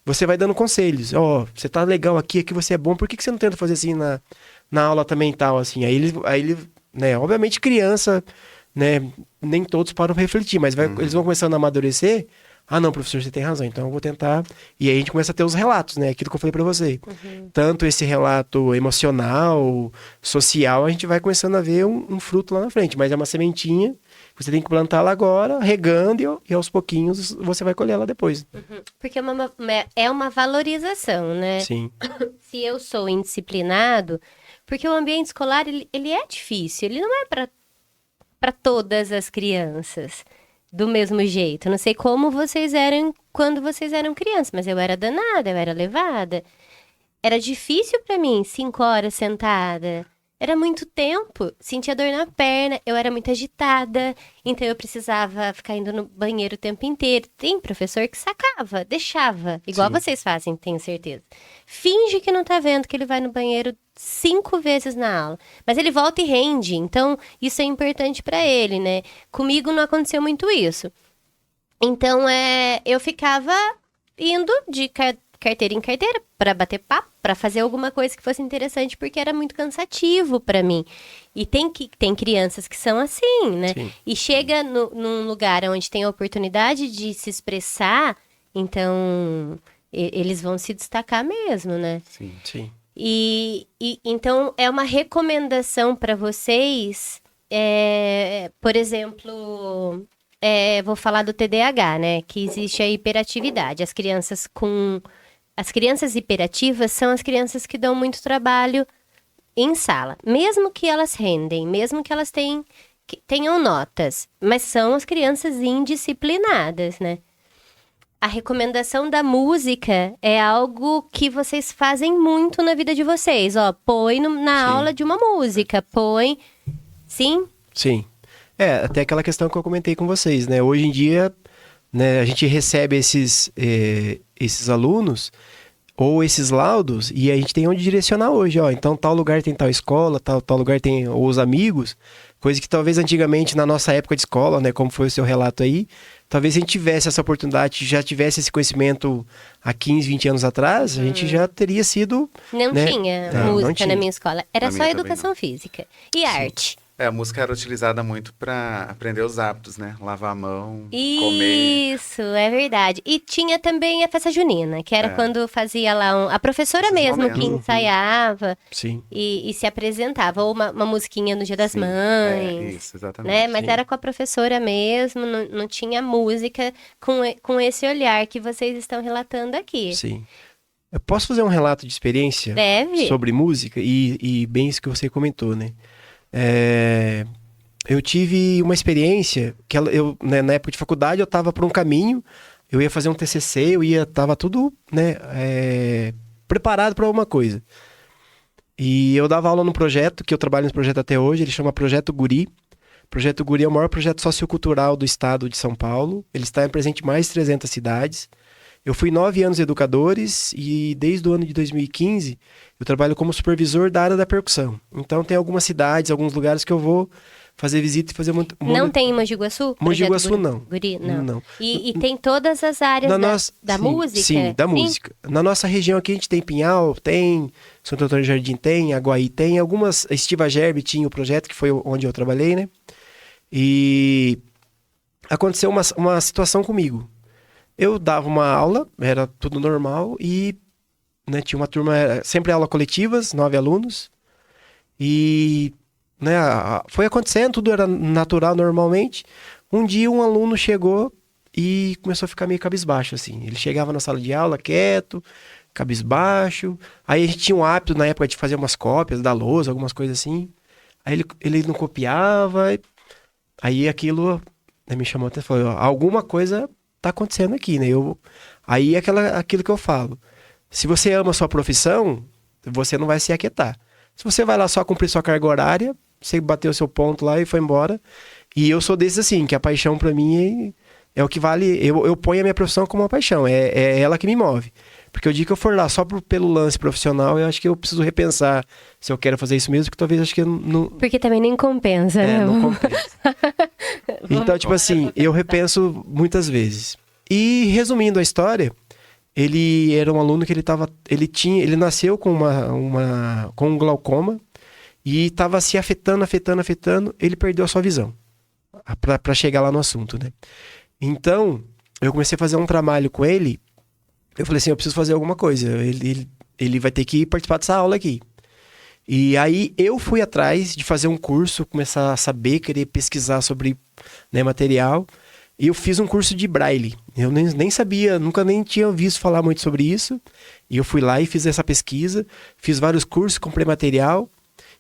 [SPEAKER 3] você vai dando conselhos. Ó, você tá legal aqui você é bom, por que você não tenta fazer assim na aula também e tal, assim? Aí ele, né, obviamente criança, né, nem todos param pra refletir, mas eles vão começando a amadurecer. Ah, não, professor, você tem razão, então eu vou tentar. E aí a gente começa a ter os relatos, né, aquilo que eu falei pra você. Tanto esse relato emocional, social, a gente vai começando a ver um fruto lá na frente, mas é uma sementinha Você tem que plantar ela agora, regando, e aos pouquinhos você vai colher ela depois.
[SPEAKER 1] Porque é uma valorização, né?
[SPEAKER 3] Sim,
[SPEAKER 1] Se eu sou indisciplinado, porque o ambiente escolar, ele é difícil, ele não é para todas as crianças do mesmo jeito. Eu não sei como vocês eram quando vocês eram crianças, mas eu era danada, eu era levada. Era difícil para mim, 5 horas sentada. Era muito tempo, sentia dor na perna, eu era muito agitada, então eu precisava ficar indo no banheiro o tempo inteiro. Tem professor que sacava, deixava, igual
[SPEAKER 3] Sim.
[SPEAKER 1] vocês fazem, tenho certeza. Finge que não tá vendo que ele vai no banheiro 5 vezes na aula, mas ele volta e rende, então isso é importante pra ele, né? Comigo não aconteceu muito isso. Então, eu ficava indo de carteira em carteira para bater papo, para fazer alguma coisa que fosse interessante, porque era muito cansativo para mim. E tem crianças que são assim, né?
[SPEAKER 3] Sim.
[SPEAKER 1] E chega num lugar onde tem a oportunidade de se expressar, então eles vão se destacar mesmo, né?
[SPEAKER 4] Sim.
[SPEAKER 3] sim.
[SPEAKER 1] E então é uma recomendação para vocês, por exemplo, vou falar do TDAH, né? Que existe a hiperatividade. As crianças hiperativas são as crianças que dão muito trabalho em sala, mesmo que elas rendem, mesmo que elas tenham notas, mas são as crianças indisciplinadas, né? A recomendação da música é algo que vocês fazem muito na vida de vocês, ó. Põe na
[SPEAKER 3] Sim.
[SPEAKER 1] aula de uma música, põe... Sim?
[SPEAKER 3] Sim. Até aquela questão que eu comentei com vocês, né? Hoje em dia, né, a gente recebe esses alunos ou esses laudos e a gente tem onde direcionar hoje, ó. Então, tal lugar tem tal escola, tal lugar tem os amigos, coisa que talvez antigamente, na nossa época de escola, né, como foi o seu relato aí, talvez a gente tivesse essa oportunidade, já tivesse esse conhecimento há 15, 20 anos atrás, a gente já teria sido...
[SPEAKER 1] Não
[SPEAKER 3] né?
[SPEAKER 1] tinha
[SPEAKER 3] Não
[SPEAKER 1] música
[SPEAKER 3] tinha.
[SPEAKER 1] na minha escola. Era
[SPEAKER 4] Na
[SPEAKER 1] só
[SPEAKER 4] minha também
[SPEAKER 1] educação física. E arte.
[SPEAKER 4] A música era utilizada muito para aprender os hábitos, né? Lavar a mão, comer.
[SPEAKER 1] Isso, é verdade. E tinha também a festa junina, que era quando fazia lá a professora
[SPEAKER 4] Esses
[SPEAKER 1] mesmo que
[SPEAKER 4] momentos.
[SPEAKER 1] ensaiava
[SPEAKER 3] Sim.
[SPEAKER 1] e se apresentava, ou uma musiquinha no Dia das
[SPEAKER 4] Sim,
[SPEAKER 1] Mães.
[SPEAKER 4] isso, exatamente.
[SPEAKER 1] Né? Mas
[SPEAKER 3] Sim.
[SPEAKER 1] era com a professora mesmo, não tinha música com esse olhar que vocês estão relatando aqui.
[SPEAKER 3] Sim. Eu posso fazer um relato de experiência
[SPEAKER 1] Deve?
[SPEAKER 3] sobre música e bem isso que você comentou, né? Eu tive uma experiência que né, na época de faculdade eu estava por um caminho, eu ia fazer um TCC, tava tudo, né, preparado para alguma coisa. E eu dava aula num projeto, que eu trabalho nesse projeto até hoje, ele chama Projeto Guri. O Projeto Guri é o maior projeto sociocultural do estado de São Paulo, ele está presente em mais de 300 cidades. Eu fui 9 anos educadores e desde o ano de 2015 eu trabalho como supervisor da área da percussão. Então tem algumas cidades, alguns lugares que eu vou fazer visita e fazer muito...
[SPEAKER 1] Não tem em Mogi Guaçu?
[SPEAKER 3] Mogi
[SPEAKER 1] Projeto
[SPEAKER 3] Guaçu, não.
[SPEAKER 1] Guri? Não.
[SPEAKER 3] Não.
[SPEAKER 1] E tem todas as áreas da
[SPEAKER 3] sim,
[SPEAKER 1] música?
[SPEAKER 3] Sim, da música. Na nossa região aqui a gente tem Pinhal, tem Santo Antônio do Jardim, tem Aguaí, tem algumas... Estiva Gerbe tinha o projeto, que foi onde eu trabalhei, né? E aconteceu uma situação comigo. Eu dava uma aula, era tudo normal, e né, tinha uma turma, sempre aula coletivas, 9 alunos, e né, foi acontecendo, tudo era natural normalmente. Um dia um aluno chegou e começou a ficar meio cabisbaixo, assim. Ele chegava na sala de aula quieto, cabisbaixo, aí a gente tinha um hábito na época de fazer umas cópias da lousa, algumas coisas assim, aí ele não copiava, aí aquilo né, me chamou até e falou, ó, alguma coisa tá acontecendo aqui, né? Aí aquilo que eu falo. Se você ama a sua profissão, você não vai se aquietar. Se você vai lá só cumprir sua carga horária, você bateu o seu ponto lá e foi embora. E eu sou desses assim, que a paixão pra mim é o que vale. Eu ponho a minha profissão como uma paixão, é ela que me move. Porque o dia que eu for lá só pelo lance profissional, eu acho que eu preciso repensar se eu quero fazer isso mesmo, que talvez acho que eu não...
[SPEAKER 1] Porque também nem compensa, né?
[SPEAKER 3] não compensa. Então, tipo assim, eu repenso muitas vezes. E resumindo a história, ele era um aluno que ele nasceu com com um glaucoma e estava se afetando, ele perdeu a sua visão. Para chegar lá no assunto, né? Então, eu comecei a fazer um trabalho com ele. Eu falei assim, eu preciso fazer alguma coisa. Ele vai ter que participar dessa aula aqui. E aí eu fui atrás de fazer um curso, começar a saber, querer pesquisar sobre né, material. E eu fiz um curso de Braille. Eu nem sabia, nunca nem tinha visto falar muito sobre isso. E eu fui lá e fiz essa pesquisa, fiz vários cursos, comprei material.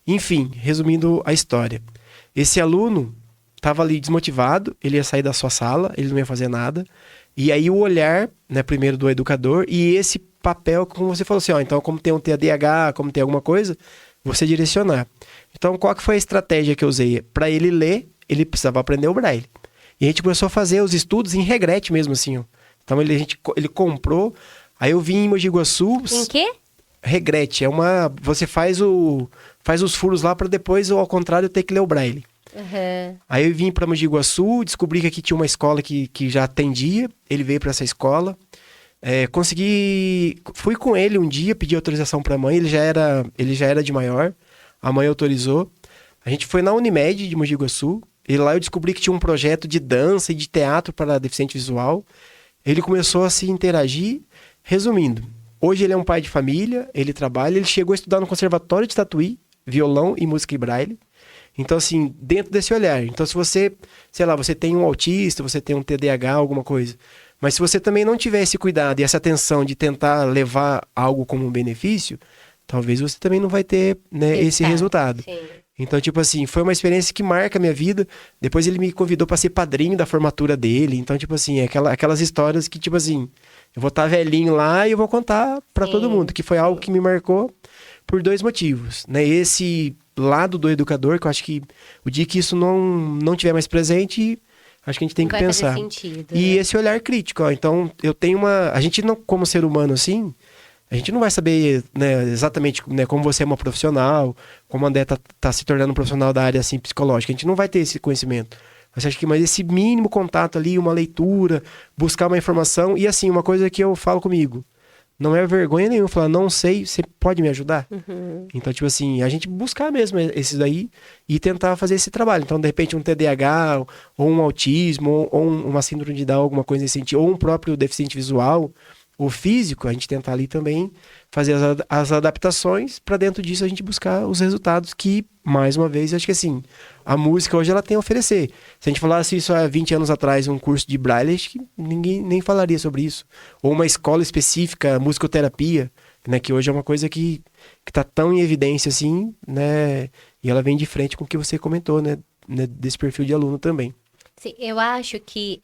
[SPEAKER 3] Enfim, resumindo a história. Esse aluno estava ali desmotivado, ele ia sair da sua sala, ele não ia fazer nada. E aí o olhar, né, primeiro do educador, e esse papel, como você falou assim, ó, então como tem um TDAH, como tem alguma coisa, você direcionar. Então qual que foi a estratégia que eu usei? Para ele ler, ele precisava aprender o Braille. E a gente começou a fazer os estudos em regrete mesmo, assim, ó. Então ele comprou, aí eu vim em Mogi Guaçu...
[SPEAKER 1] Em quê?
[SPEAKER 3] Regrete, você faz os furos lá para depois, ou ao contrário, ter que ler o Braille.
[SPEAKER 1] Uhum.
[SPEAKER 3] Aí eu vim para Mogi Guaçu, descobri que aqui tinha uma escola que já atendia, ele veio para essa escola, fui com ele um dia, pedi autorização para a mãe, ele já era de maior, a mãe autorizou, a gente foi na Unimed de Mogi Guaçu, e lá eu descobri que tinha um projeto de dança e de teatro para deficiente visual, ele começou a se interagir, resumindo, hoje ele é um pai de família, ele trabalha, ele chegou a estudar no Conservatório de Tatuí, violão e música e Braille. Então, assim, dentro desse olhar. Então, se você, sei lá, você tem um autista, você tem um TDAH, alguma coisa, mas se você também não tiver esse cuidado e essa atenção de tentar levar algo como um benefício, talvez você também não vai ter, né, esse resultado.
[SPEAKER 1] Sim.
[SPEAKER 3] Então, tipo assim, foi uma experiência que marca a minha vida. Depois ele me convidou para ser padrinho da formatura dele. Então, tipo assim, aquelas histórias que, tipo assim, eu vou estar velhinho lá e eu vou contar para todo mundo, que foi algo que me marcou por 2 motivos, né? Esse lado do educador, que eu acho que o dia que isso não tiver mais presente, acho que a gente tem que pensar.
[SPEAKER 1] Vai fazer sentido,
[SPEAKER 3] E
[SPEAKER 1] né?
[SPEAKER 3] esse olhar crítico, ó. Então, eu tenho a gente não, como ser humano assim, a gente não vai saber, né, exatamente, né, como você é uma profissional, como a André tá se tornando um profissional da área assim, psicológica. A gente não vai ter esse conhecimento. Mas acho que esse mínimo contato ali, uma leitura, buscar uma informação. E assim, uma coisa que eu falo comigo, não é vergonha nenhuma falar, não sei, você pode me ajudar?
[SPEAKER 1] Uhum.
[SPEAKER 3] Então, tipo assim, a gente buscar mesmo esses daí e tentar fazer esse trabalho. Então, de repente, um TDAH, ou um autismo, ou uma síndrome de Down, alguma coisa nesse sentido, ou um próprio deficiente visual, ou físico, a gente tentar ali também fazer as adaptações para dentro disso a gente buscar os resultados que, mais uma vez, acho que assim, a música hoje ela tem a oferecer. Se a gente falasse isso há 20 anos atrás, um curso de Braille, acho que ninguém nem falaria sobre isso. Ou uma escola específica, musicoterapia, né, que hoje é uma coisa que tá tão em evidência assim, né, e ela vem de frente com o que você comentou, né, desse perfil de aluno também.
[SPEAKER 1] Sim, eu acho que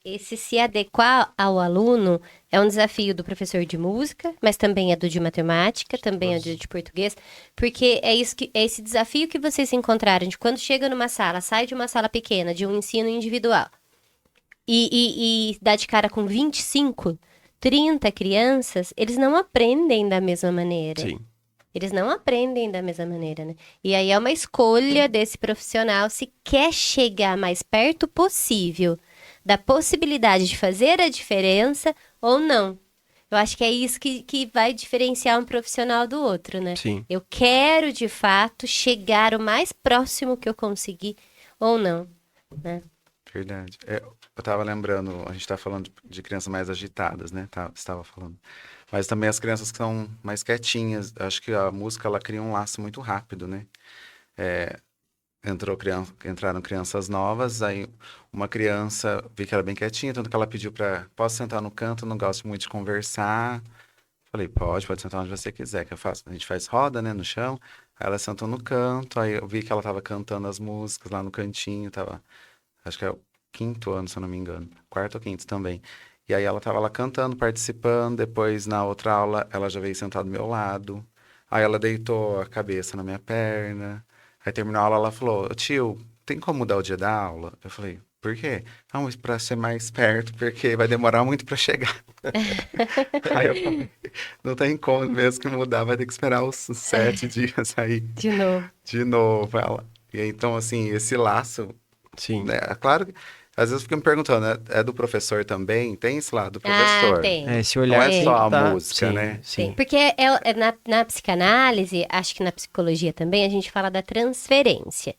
[SPEAKER 1] esse se adequar ao aluno é um desafio do professor de música, mas também é do de matemática, também é do de português, porque é esse desafio que vocês encontraram de quando chega numa sala, sai de uma sala pequena, de um ensino individual, e dá de cara com 25, 30 crianças, eles não aprendem da mesma maneira.
[SPEAKER 3] Sim.
[SPEAKER 1] Eles não aprendem da mesma maneira, né? E aí é uma escolha desse profissional se quer chegar mais perto possível da possibilidade de fazer a diferença ou não. Eu acho que é isso que vai diferenciar um profissional do outro, né?
[SPEAKER 3] Sim.
[SPEAKER 1] Eu quero, de fato, chegar o mais próximo que eu conseguir ou não, né?
[SPEAKER 4] Verdade. Eu tava lembrando, a gente tá falando de crianças mais agitadas, né? Você estava falando. Mas também as crianças que são mais quietinhas. Acho que a música, ela cria um laço muito rápido, né? Entraram crianças novas, aí uma criança, vi que era bem quietinha, tanto que ela pediu posso sentar no canto, não gosto muito de conversar. Falei, pode sentar onde você quiser, que a gente faz roda, né, no chão. Aí ela sentou no canto, aí eu vi que ela tava cantando as músicas lá no cantinho, acho que é o 5º ano, se eu não me engano, 4º ou 5º também. E aí ela tava lá cantando, participando, depois na outra aula ela já veio sentar do meu lado, aí ela deitou a cabeça na minha perna, aí terminou a aula, ela falou, tio, tem como mudar o dia da aula? Eu falei, por quê? Não, mas pra ser mais perto, porque vai demorar muito pra chegar. Aí eu falei, não tem como mesmo que mudar, vai ter que esperar os 7 dias aí.
[SPEAKER 1] De novo.
[SPEAKER 4] De novo, ela. E aí, então, assim, esse laço,
[SPEAKER 3] Sim.
[SPEAKER 4] né? Claro que, às vezes eu fico me perguntando, é do professor também? Tem esse lado do professor?
[SPEAKER 1] Tem.
[SPEAKER 3] Esse
[SPEAKER 4] Não
[SPEAKER 3] olhar
[SPEAKER 4] é só a
[SPEAKER 3] tá-
[SPEAKER 4] música,
[SPEAKER 3] sim,
[SPEAKER 4] né?
[SPEAKER 3] Sim.
[SPEAKER 1] Tem. Porque na psicanálise, acho que na psicologia também, a gente fala da transferência,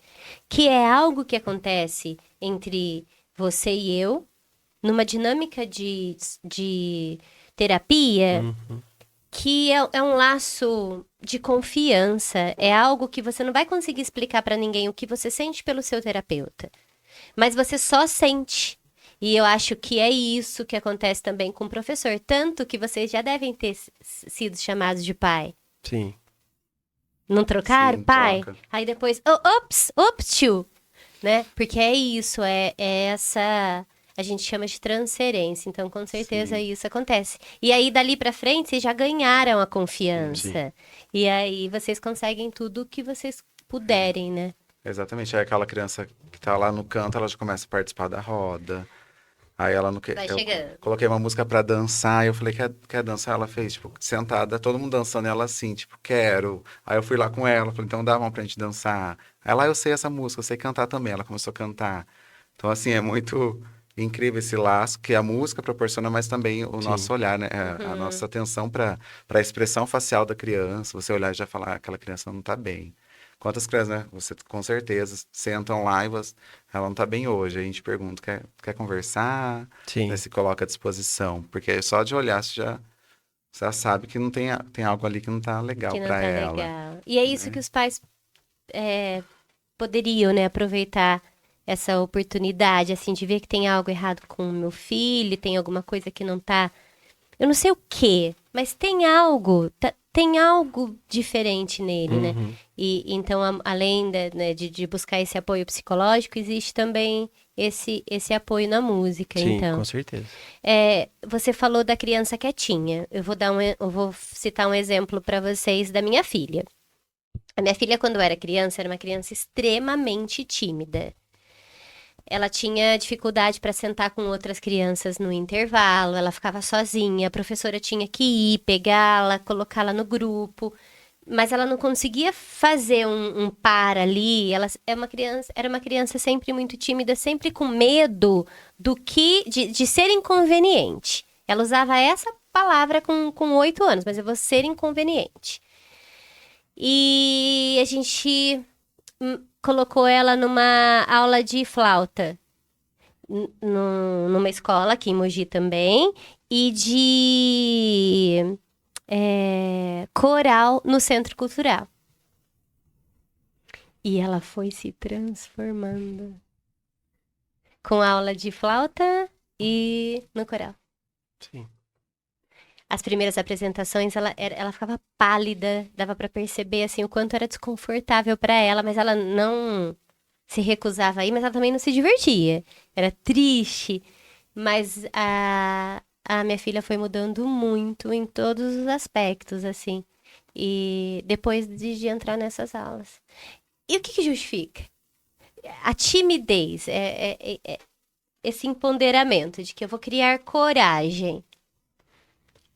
[SPEAKER 1] que é algo que acontece entre você e eu, numa dinâmica de terapia, que é um laço de confiança, é algo que você não vai conseguir explicar para ninguém o que você sente pelo seu terapeuta. Mas você só sente. E eu acho que é isso que acontece também com o professor. Tanto que vocês já devem ter sido chamados de pai.
[SPEAKER 3] Sim.
[SPEAKER 1] Não trocaram?
[SPEAKER 4] Sim,
[SPEAKER 1] Pai?
[SPEAKER 4] troca.
[SPEAKER 1] Aí depois, ops, tio. Né? Porque é isso, é essa... A gente chama de transferência. Então, com certeza,
[SPEAKER 4] Sim.
[SPEAKER 1] isso acontece. E aí, dali pra frente, vocês já ganharam a confiança. E aí, vocês conseguem tudo o que vocês puderem, né?
[SPEAKER 4] Exatamente. Aí aquela criança que tá lá no canto, ela já começa a participar da roda. Aí ela não quer.
[SPEAKER 1] Vai
[SPEAKER 4] Eu
[SPEAKER 1] chegando.
[SPEAKER 4] coloquei uma música pra dançar, e eu falei, quer dançar? Ela fez, tipo, sentada, todo mundo dançando, e ela assim, tipo, quero. Aí eu fui lá com ela, falei, então dá a mão pra gente dançar. Aí lá eu sei essa música, eu sei cantar também. Ela começou a cantar. Então, assim, é muito incrível esse laço que a música proporciona, mas também o
[SPEAKER 3] Sim.
[SPEAKER 4] nosso olhar, né? A nossa atenção para a expressão facial da criança. Você olhar e já falar, aquela criança não tá bem. Quantas crianças, né? Você com certeza sentam lá e ela não tá bem hoje. Aí a gente pergunta, quer conversar?
[SPEAKER 3] Sim.
[SPEAKER 4] Né, se coloca à disposição. Porque só de olhar você já sabe que não tem algo ali que não tá legal
[SPEAKER 1] Que não
[SPEAKER 4] para
[SPEAKER 1] tá
[SPEAKER 4] ela.
[SPEAKER 1] legal. E é isso que os pais poderiam, né? Aproveitar essa oportunidade, assim, de ver que tem algo errado com o meu filho, tem alguma coisa que não tá... Eu não sei o quê, mas tem algo, tem algo diferente nele, né?
[SPEAKER 3] Uhum.
[SPEAKER 1] E então, além né, de buscar esse apoio psicológico, existe também esse apoio na música,
[SPEAKER 3] Sim,
[SPEAKER 1] então.
[SPEAKER 3] com certeza.
[SPEAKER 1] Você falou da criança quietinha. Eu vou citar um exemplo para vocês da minha filha. A minha filha, quando era uma criança extremamente tímida. Ela tinha dificuldade para sentar com outras crianças no intervalo, ela ficava sozinha, a professora tinha que ir, pegá-la, colocá-la no grupo, mas ela não conseguia fazer um par ali. Ela era uma criança sempre muito tímida, sempre com medo de ser inconveniente. Ela usava essa palavra com 8 anos, mas eu vou ser inconveniente. E a gente colocou ela numa aula de flauta, numa escola aqui em Mogi também, e de coral no Centro Cultural. E ela foi se transformando com aula de flauta e no coral.
[SPEAKER 3] Sim.
[SPEAKER 1] As primeiras apresentações, ela ficava pálida, dava pra perceber assim o quanto era desconfortável pra ela, mas ela não se recusava a ir, mas ela também não se divertia. Era triste, mas a minha filha foi mudando muito em todos os aspectos, assim, e depois de entrar nessas aulas. E o que justifica? A timidez, esse empoderamento de que eu vou criar coragem.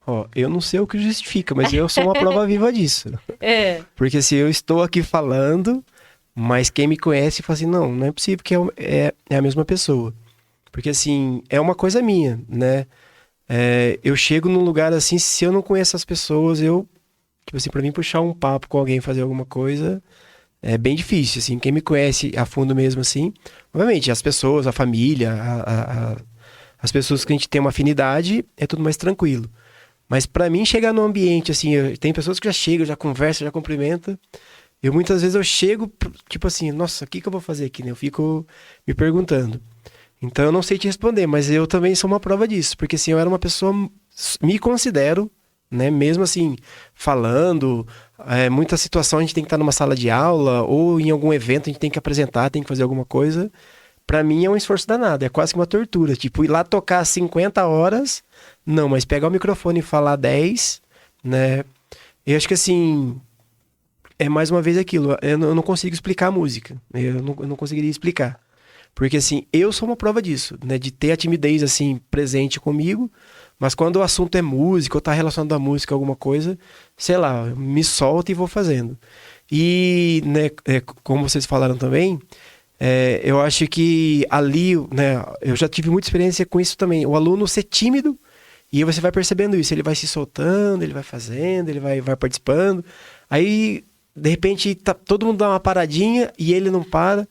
[SPEAKER 3] Ó, eu não sei o que justifica, mas eu sou uma prova viva disso. Porque se eu estou aqui falando, mas quem me conhece fala assim, não é possível que é a mesma pessoa. Porque assim, é uma coisa minha, né? Eu chego num lugar assim, se eu não conheço as pessoas, tipo assim, pra mim puxar um papo com alguém, fazer alguma coisa, é bem difícil, assim. Quem me conhece a fundo mesmo, assim, obviamente, as pessoas, a família, as pessoas que a gente tem uma afinidade, é tudo mais tranquilo. Mas pra mim chegar num ambiente assim, tem pessoas que já chegam, já conversam, já cumprimentam. Muitas vezes eu chego, tipo assim, nossa, o que eu vou fazer aqui, né? Eu fico me perguntando. Então eu não sei te responder, mas eu também sou uma prova disso. Porque assim, eu era uma pessoa, me considero, né? Mesmo assim, falando, muita situação a gente tem que estar numa sala de aula ou em algum evento a gente tem que apresentar, tem que fazer alguma coisa. Pra mim é um esforço danado, é quase que uma tortura. Tipo, ir lá tocar 50 horas, não, mas pegar o microfone e falar 10, né? Eu acho que assim, é mais uma vez aquilo, eu não consigo explicar a música, eu não conseguiria explicar. Porque assim, eu sou uma prova disso, né? De ter a timidez assim, presente comigo, mas quando o assunto é música, ou tá relacionado à música, alguma coisa, sei lá, eu me solto e vou fazendo. E, né, como vocês falaram também... eu acho que ali, né, eu já tive muita experiência com isso também. O aluno ser tímido, e aí você vai percebendo isso. Ele vai se soltando, ele vai fazendo, ele vai participando. Aí, de repente, todo mundo dá uma paradinha e ele não para.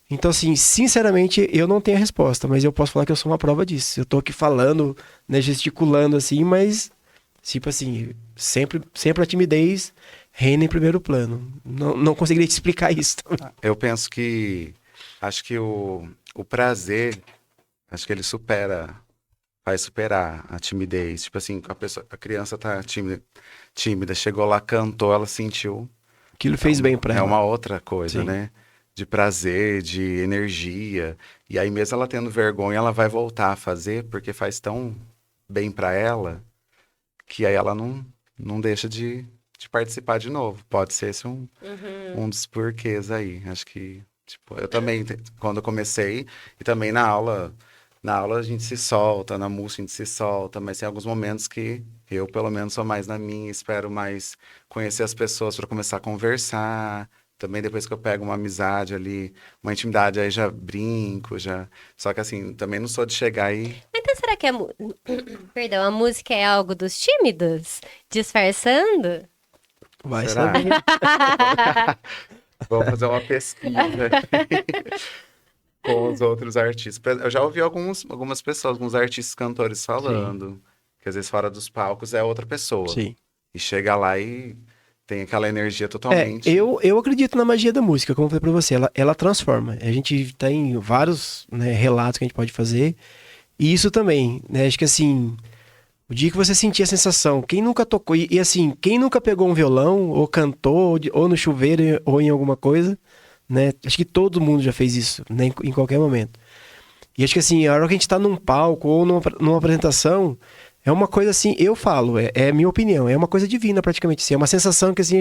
[SPEAKER 3] Então, assim, sinceramente, eu não tenho a resposta, mas eu posso falar que eu sou uma prova disso. Eu tô aqui falando, né, gesticulando assim, mas, tipo assim, sempre a timidez reina em primeiro plano. Não conseguiria te explicar isso.
[SPEAKER 4] Eu penso que Acho que o prazer, acho que ele vai superar a timidez. Tipo assim, a criança tá tímida, chegou lá, cantou, ela sentiu.
[SPEAKER 3] Aquilo fez bem pra
[SPEAKER 4] É
[SPEAKER 3] ela.
[SPEAKER 4] uma outra coisa,
[SPEAKER 3] Sim.
[SPEAKER 4] né? De prazer, de energia. E aí, mesmo ela tendo vergonha, ela vai voltar a fazer, porque faz tão bem pra ela, que aí ela não deixa de participar de novo. Pode ser esse um dos porquês aí. Acho que, tipo, eu também, quando eu comecei, e também na aula a gente se solta, na música a gente se solta, mas tem alguns momentos que eu, pelo menos, sou mais na minha, espero mais conhecer as pessoas para começar a conversar. Também depois que eu pego uma amizade ali, uma intimidade, aí já brinco, já. Só que assim, também não sou de chegar e.
[SPEAKER 1] Então, será que Perdão, a música é algo dos tímidos? Disfarçando?
[SPEAKER 3] Vai
[SPEAKER 4] Será?
[SPEAKER 3] saber.
[SPEAKER 4] Vamos fazer uma pesquisa com os outros artistas. Eu já ouvi algumas pessoas, alguns artistas cantores falando que às vezes fora dos palcos é outra pessoa.
[SPEAKER 3] Sim.
[SPEAKER 4] E chega lá e tem aquela energia
[SPEAKER 3] É,
[SPEAKER 4] totalmente.
[SPEAKER 3] eu acredito na magia da música, como eu falei pra você, ela transforma. A gente tem vários, né, relatos que a gente pode fazer, e isso também, né, acho que assim, o dia que você sentir a sensação, quem nunca tocou, e assim, quem nunca pegou um violão, ou cantou, ou no chuveiro, ou em alguma coisa, né, acho que todo mundo já fez isso, né, em qualquer momento. E acho que assim, a hora que a gente tá num palco, ou numa apresentação, é uma coisa assim, eu falo, é minha opinião, é uma coisa divina praticamente, assim, é uma sensação que assim,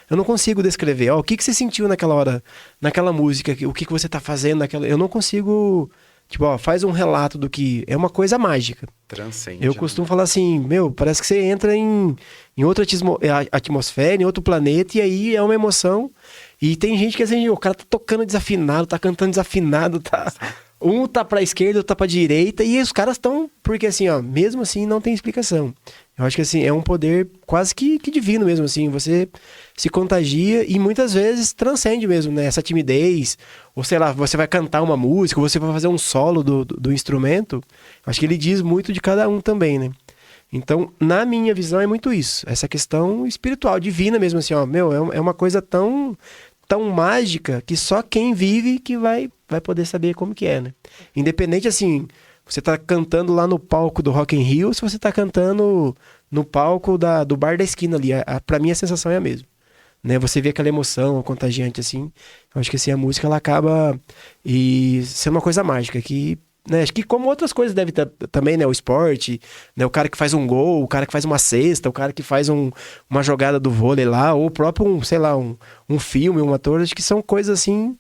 [SPEAKER 3] eu não consigo descrever, ó, o que que você sentiu naquela hora, naquela música, o que que você tá fazendo naquela, eu não consigo, tipo, ó, faz um relato do que, é uma coisa mágica.
[SPEAKER 4] Transcende,
[SPEAKER 3] Eu
[SPEAKER 4] né?
[SPEAKER 3] costumo falar assim, meu, parece que você entra em outra atmosfera, em outro planeta, e aí é uma emoção, e tem gente que assim, o cara tá tocando desafinado, tá cantando desafinado, tá... Um tá pra esquerda, outro tá pra direita, e os caras estão. Porque assim, ó, mesmo assim não tem explicação. Eu acho que assim, é um poder quase que divino mesmo, assim. Você se contagia e muitas vezes transcende mesmo, né? Essa timidez. Ou sei lá, você vai cantar uma música, ou você vai fazer um solo do instrumento. Eu acho que ele diz muito de cada um também, né? Então, na minha visão, é muito isso. Essa questão espiritual, divina mesmo, assim, ó. Meu, é uma coisa tão mágica que só quem vive que vai poder saber como que é, né? Independente, assim, você tá cantando lá no palco do Rock in Rio, ou se você tá cantando no palco do bar da esquina ali, pra mim a sensação é a mesma, né? Você vê aquela emoção contagiante, assim, eu acho que assim, a música ela acaba sendo uma coisa mágica, que, né, acho que como outras coisas deve também, né, o esporte, né, o cara que faz um gol, o cara que faz uma cesta, o cara que faz uma jogada do vôlei lá, ou o próprio, sei lá, um filme, um ator, acho que são coisas assim,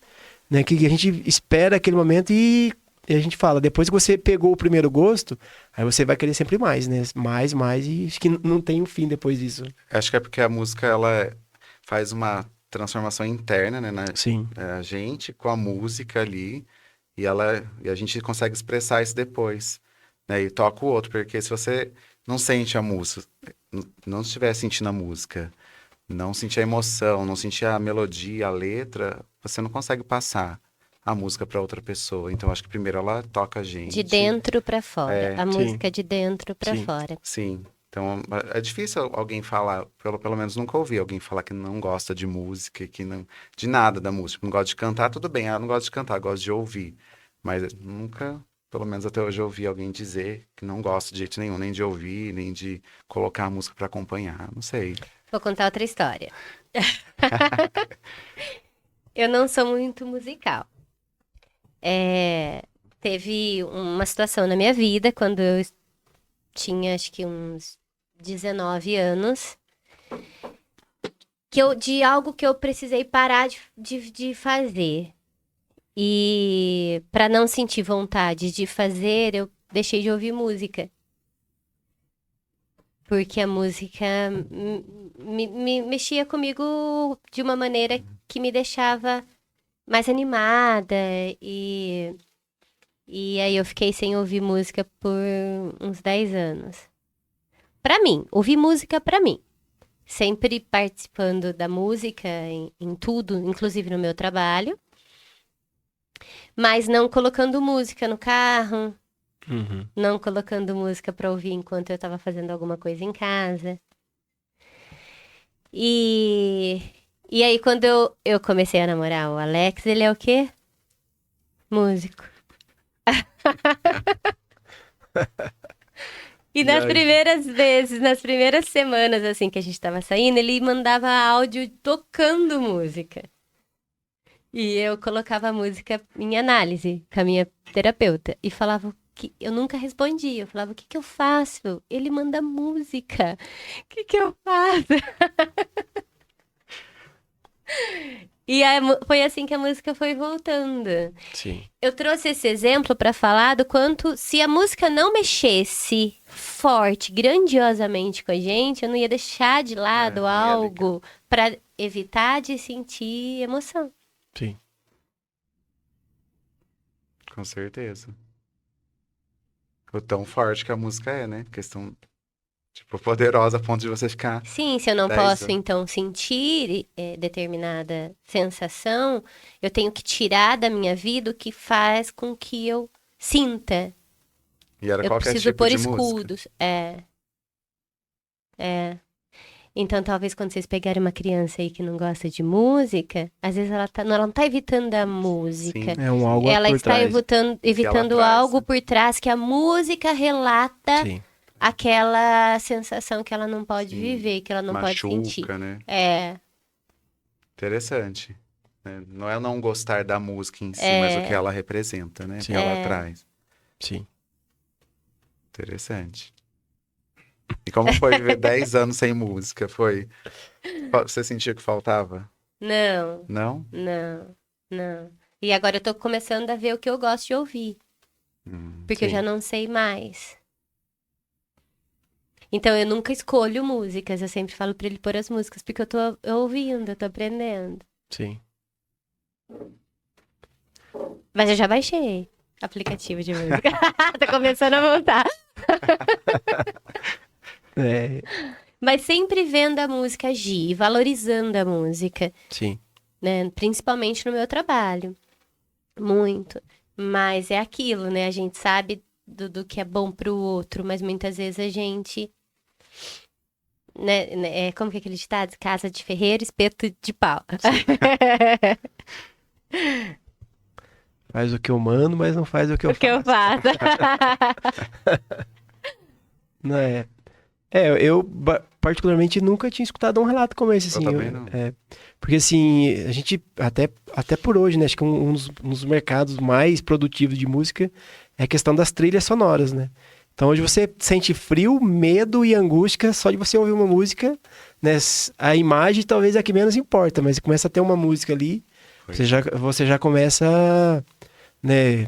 [SPEAKER 3] né, que a gente espera aquele momento e a gente fala, depois que você pegou o primeiro gosto, aí você vai querer sempre mais, né, mais, e acho que não tem um fim depois disso.
[SPEAKER 4] Acho que é porque a música ela faz uma transformação interna, né,
[SPEAKER 3] Sim,
[SPEAKER 4] a gente com a música ali e a gente consegue expressar isso depois, né? E toca o outro, porque se você não sente a música, não estiver sentindo a música, não sentir a emoção, não sentir a melodia, a letra, você não consegue passar a música para outra pessoa. Então acho que primeiro ela toca a gente.
[SPEAKER 1] De dentro pra fora. A
[SPEAKER 3] sim.
[SPEAKER 1] música de dentro pra
[SPEAKER 3] Sim.
[SPEAKER 1] fora.
[SPEAKER 4] Sim. Então, é difícil alguém falar, pelo menos nunca ouvi alguém falar que não gosta de música, que não, de nada da música, não gosta de cantar, tudo bem, não gosto de cantar, gosto de ouvir. Mas nunca, pelo menos até hoje, eu ouvi alguém dizer que não gosta de jeito nenhum, nem de ouvir, nem de colocar a música para acompanhar, não sei.
[SPEAKER 1] Vou contar outra história. Eu não sou muito musical. Teve uma situação na minha vida, quando eu tinha, acho que uns 19 anos, de algo que eu precisei parar de fazer. E para não sentir vontade de fazer, eu deixei de ouvir música. Porque a música me mexia comigo de uma maneira que me deixava mais animada. E aí eu fiquei sem ouvir música por uns 10 anos. Pra mim, ouvir música pra mim. Sempre participando da música em tudo, inclusive no meu trabalho. Mas não colocando música no carro,
[SPEAKER 3] Uhum.
[SPEAKER 1] não colocando música pra ouvir enquanto eu tava fazendo alguma coisa em casa. E aí, quando eu comecei a namorar o Alex, ele é o quê? Músico. E
[SPEAKER 4] E
[SPEAKER 1] nas
[SPEAKER 4] aí?
[SPEAKER 1] primeiras vezes, nas primeiras semanas, assim, que a gente tava saindo, ele mandava áudio tocando música. E eu colocava a música em análise com a minha terapeuta. E falava que eu nunca respondia. Eu falava, o que que eu faço? Ele manda música. O que que eu faço? E foi assim que a música foi voltando.
[SPEAKER 3] Sim.
[SPEAKER 1] Eu trouxe esse exemplo para falar do quanto, se a música não mexesse forte, grandiosamente com a gente, eu não ia deixar de lado
[SPEAKER 4] não ia
[SPEAKER 1] algo para evitar de sentir emoção.
[SPEAKER 3] Sim.
[SPEAKER 4] Com certeza. O tão forte que a música é, né? Questão, tipo, poderosa a ponto de você ficar...
[SPEAKER 1] Sim, se eu não
[SPEAKER 4] 10
[SPEAKER 1] posso,
[SPEAKER 4] anos.
[SPEAKER 1] então, sentir determinada sensação, eu tenho que tirar da minha vida o que faz com que eu sinta.
[SPEAKER 4] E era
[SPEAKER 1] Eu
[SPEAKER 4] qualquer
[SPEAKER 1] preciso
[SPEAKER 4] tipo
[SPEAKER 1] pôr
[SPEAKER 4] de música.
[SPEAKER 1] escudos. É. Então, talvez quando vocês pegarem uma criança aí que não gosta de música, às vezes ela não tá evitando a música.
[SPEAKER 4] Sim.
[SPEAKER 3] É um algo
[SPEAKER 1] Ela
[SPEAKER 3] por
[SPEAKER 1] está
[SPEAKER 3] trás.
[SPEAKER 1] evitando
[SPEAKER 4] traz,
[SPEAKER 1] algo
[SPEAKER 4] né?
[SPEAKER 1] por trás que a música relata
[SPEAKER 3] Sim.
[SPEAKER 1] aquela sensação que ela não pode
[SPEAKER 4] Sim.
[SPEAKER 1] viver, que ela não pode sentir.
[SPEAKER 4] Machuca, né?
[SPEAKER 1] É.
[SPEAKER 4] Interessante. Né? Não é não gostar da música em si, mas o que ela representa, né? O
[SPEAKER 3] Sim.
[SPEAKER 4] que ela traz.
[SPEAKER 3] Sim.
[SPEAKER 4] Interessante. E como foi viver 10 anos sem música? Foi? Você sentia que faltava?
[SPEAKER 1] Não,
[SPEAKER 4] Não?
[SPEAKER 1] não. E agora eu tô começando a ver o que eu gosto de ouvir, porque eu
[SPEAKER 3] sim.
[SPEAKER 1] já não sei mais. Então eu nunca escolho músicas, eu sempre falo pra ele pôr as músicas, porque eu tô ouvindo, eu tô aprendendo.
[SPEAKER 3] Sim.
[SPEAKER 1] Mas eu já baixei aplicativo de música. Tá começando a voltar.
[SPEAKER 3] É,
[SPEAKER 1] Mas sempre vendo a música agir, valorizando a música,
[SPEAKER 3] sim.
[SPEAKER 1] né? Principalmente no meu trabalho. Muito. Mas é aquilo, né? A gente sabe do que é bom pro outro, mas muitas vezes a gente... Né, como que é aquele ditado? Casa de ferreiro, espeto de pau.
[SPEAKER 3] Faz o que eu mando, mas não faz o que eu
[SPEAKER 1] O que eu
[SPEAKER 3] faço.
[SPEAKER 1] faço.
[SPEAKER 3] Não é. Eu particularmente nunca tinha escutado um relato como esse, assim.
[SPEAKER 4] também não.
[SPEAKER 3] Porque assim, a gente, até por hoje, né? Acho que um dos mercados mais produtivos de música é a questão das trilhas sonoras, né? Então hoje você sente frio, medo e angústia só de você ouvir uma música, né? A imagem talvez é a que menos importa, mas começa a ter uma música ali, você já começa, né?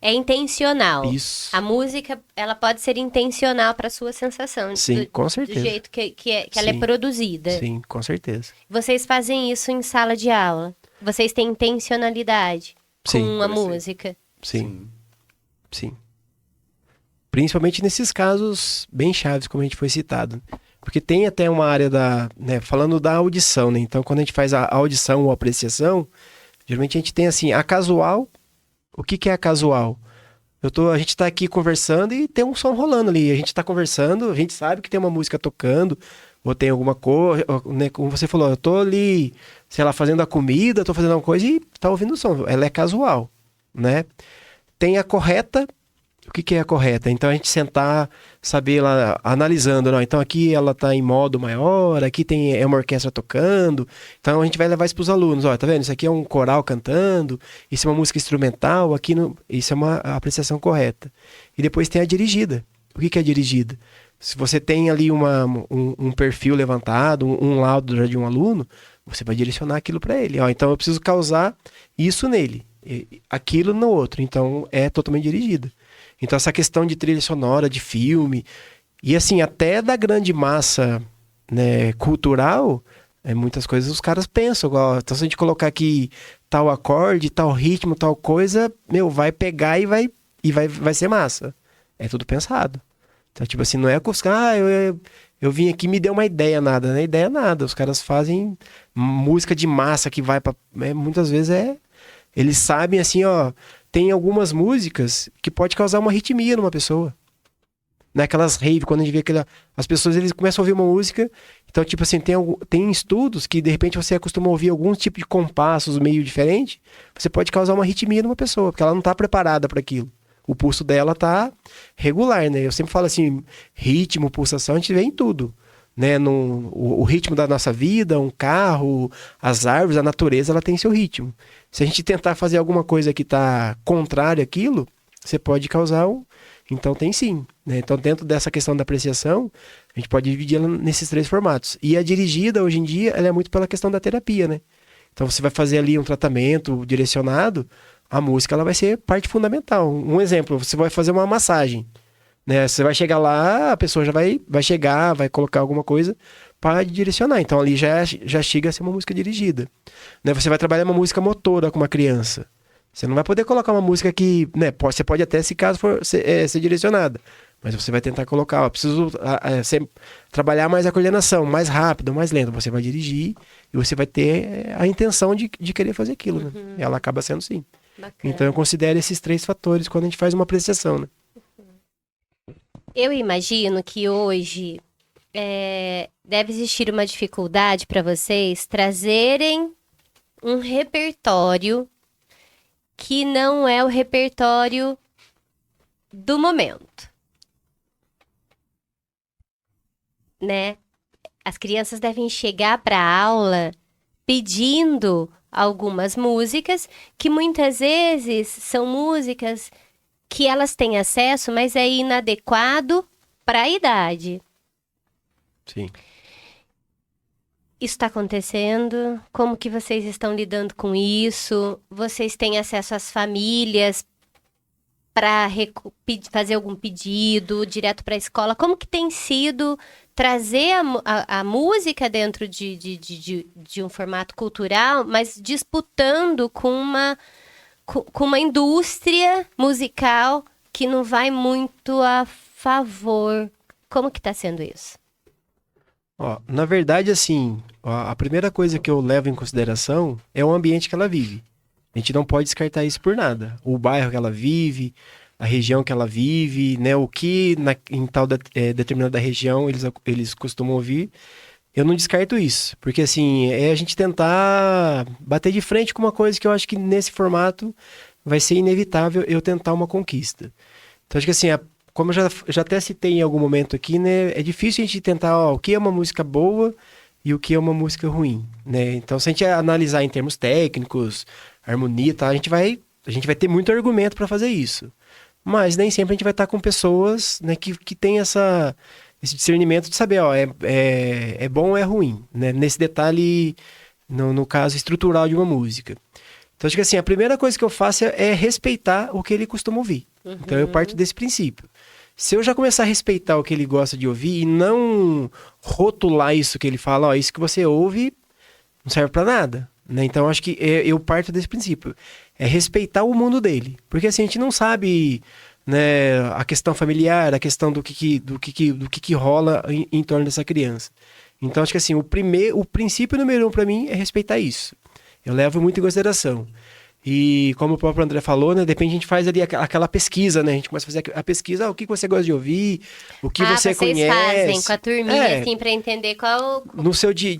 [SPEAKER 1] É intencional.
[SPEAKER 3] Isso.
[SPEAKER 1] A música, ela pode ser intencional para sua sensação.
[SPEAKER 3] Sim, com
[SPEAKER 1] Do
[SPEAKER 3] certeza.
[SPEAKER 1] jeito que ela é
[SPEAKER 3] Sim.
[SPEAKER 1] produzida.
[SPEAKER 3] Sim, com certeza.
[SPEAKER 1] Vocês fazem isso em sala de aula. Vocês têm intencionalidade
[SPEAKER 3] Sim.
[SPEAKER 1] com a
[SPEAKER 4] Por exemplo.
[SPEAKER 1] música.
[SPEAKER 3] Sim. Principalmente nesses casos bem chaves, como a gente foi citado. Porque tem até uma área né, falando da audição, né? Então, quando a gente faz a audição ou apreciação, geralmente a gente tem assim, a casual. O que é a casual? A gente tá aqui conversando e tem um som rolando ali. A gente tá conversando, a gente sabe que tem uma música tocando, ou tem alguma coisa, né? Como você falou, eu tô ali, sei lá, fazendo a comida, tô fazendo alguma coisa e tá ouvindo o som. Ela é casual, né? Tem a correta. O que é a correta? Então a gente sentar, saber lá, analisando, não, então aqui ela tá em modo maior, aqui é uma orquestra tocando, então a gente vai levar isso pros alunos, ó, tá vendo? Isso aqui é um coral cantando, isso é uma música instrumental, isso é uma apreciação correta. E depois tem a dirigida. O que é a dirigida? Se você tem ali um perfil levantado, um laudo já de um aluno, você vai direcionar aquilo para ele. Ó, então eu preciso causar isso nele, aquilo no outro, então é totalmente dirigida. Então essa questão de trilha sonora, de filme, e assim, até da grande massa, né, cultural, muitas coisas os caras pensam, igual, então se a gente colocar aqui tal acorde, tal ritmo, tal coisa, vai pegar e vai ser massa. É tudo pensado. Então, tipo assim, não é que os caras, eu vim aqui e me deu uma ideia, nada, né? Ideia nada. Os caras fazem música de massa que vai pra... muitas vezes eles sabem assim, ó, tem algumas músicas que pode causar uma arritmia numa pessoa. Naquelas rave, quando a gente vê as pessoas, eles começam a ouvir uma música, Então, tipo assim, tem estudos que, de repente, você acostuma ouvir algum tipo de compassos meio diferente, você pode causar uma arritmia numa pessoa, porque ela não está preparada para aquilo. O pulso dela tá regular, né? Eu sempre falo assim, ritmo, pulsação, a gente vê em tudo, né? O ritmo da nossa vida, um carro, as árvores, a natureza, ela tem seu ritmo. Se a gente tentar fazer alguma coisa que tá contrária àquilo, você pode causar um... Então tem sim, né? Então dentro dessa questão da apreciação, a gente pode dividir ela nesses 3 formatos. E a dirigida, hoje em dia, ela é muito pela questão da terapia, né? Então você vai fazer ali um tratamento direcionado, a música ela vai ser parte fundamental. Um exemplo, você vai fazer uma massagem, né? Você vai chegar lá, a pessoa já vai chegar, vai colocar alguma coisa para direcionar. Então ali já chega a ser uma música dirigida, né? Você vai trabalhar uma música motora com uma criança. Você não vai poder colocar uma música que, né, você pode até, se caso for ser direcionada, mas você vai tentar colocar, preciso trabalhar mais a coordenação, mais rápido, mais lento. Você vai dirigir e você vai ter a intenção de querer fazer aquilo, né? E ela acaba sendo sim.
[SPEAKER 1] Bacana.
[SPEAKER 3] Então eu considero esses 3 fatores quando a gente faz uma apreciação, né?
[SPEAKER 1] Eu imagino que hoje deve existir uma dificuldade para vocês trazerem um repertório que não é o repertório do momento, né? As crianças devem chegar para a aula pedindo algumas músicas que muitas vezes são músicas que elas têm acesso, mas é inadequado para a idade.
[SPEAKER 3] Sim.
[SPEAKER 1] Isso está acontecendo? Como que vocês estão lidando com isso? Vocês têm acesso às famílias para fazer algum pedido direto para a escola? Como que tem sido trazer a música dentro de um formato cultural, mas disputando com uma indústria musical que não vai muito a favor? Como que está sendo isso?
[SPEAKER 3] Ó, na verdade, assim, a primeira coisa que eu levo em consideração é o ambiente que ela vive. A gente não pode descartar isso por nada. O bairro que ela vive, a região que ela vive, né? O que em tal determinada região eles costumam ouvir. Eu não descarto isso. Porque, assim, é a gente tentar bater de frente com uma coisa que eu acho que nesse formato vai ser inevitável eu tentar uma conquista. Então, acho que, assim, como eu já até citei em algum momento aqui, né? É difícil a gente tentar, o que é uma música boa e o que é uma música ruim, né? Então, se a gente analisar em termos técnicos, harmonia, tá? A gente vai ter muito argumento para fazer isso. Mas nem sempre a gente vai estar com pessoas, né, que tem esse discernimento de saber, é bom ou é ruim, né? Nesse detalhe, no caso estrutural de uma música. Então, acho que assim, a primeira coisa que eu faço é respeitar o que ele costuma ouvir. Então, eu parto desse princípio. Se eu já começar a respeitar o que ele gosta de ouvir e não rotular isso que ele fala, isso que você ouve não serve para nada, né? Então, acho que eu parto desse princípio. É respeitar o mundo dele. Porque assim, a gente não sabe, né, a questão familiar, a questão do que rola em torno dessa criança. Então, acho que assim, o princípio número 1 para mim é respeitar isso. Eu levo muito em consideração. E como o próprio André falou, né, depende, a gente faz ali aquela pesquisa, né? A gente começa a fazer a pesquisa, o que você gosta de ouvir, o que você conhece.
[SPEAKER 1] Vocês fazem com a turminha, assim, pra entender qual...
[SPEAKER 3] No seu dia,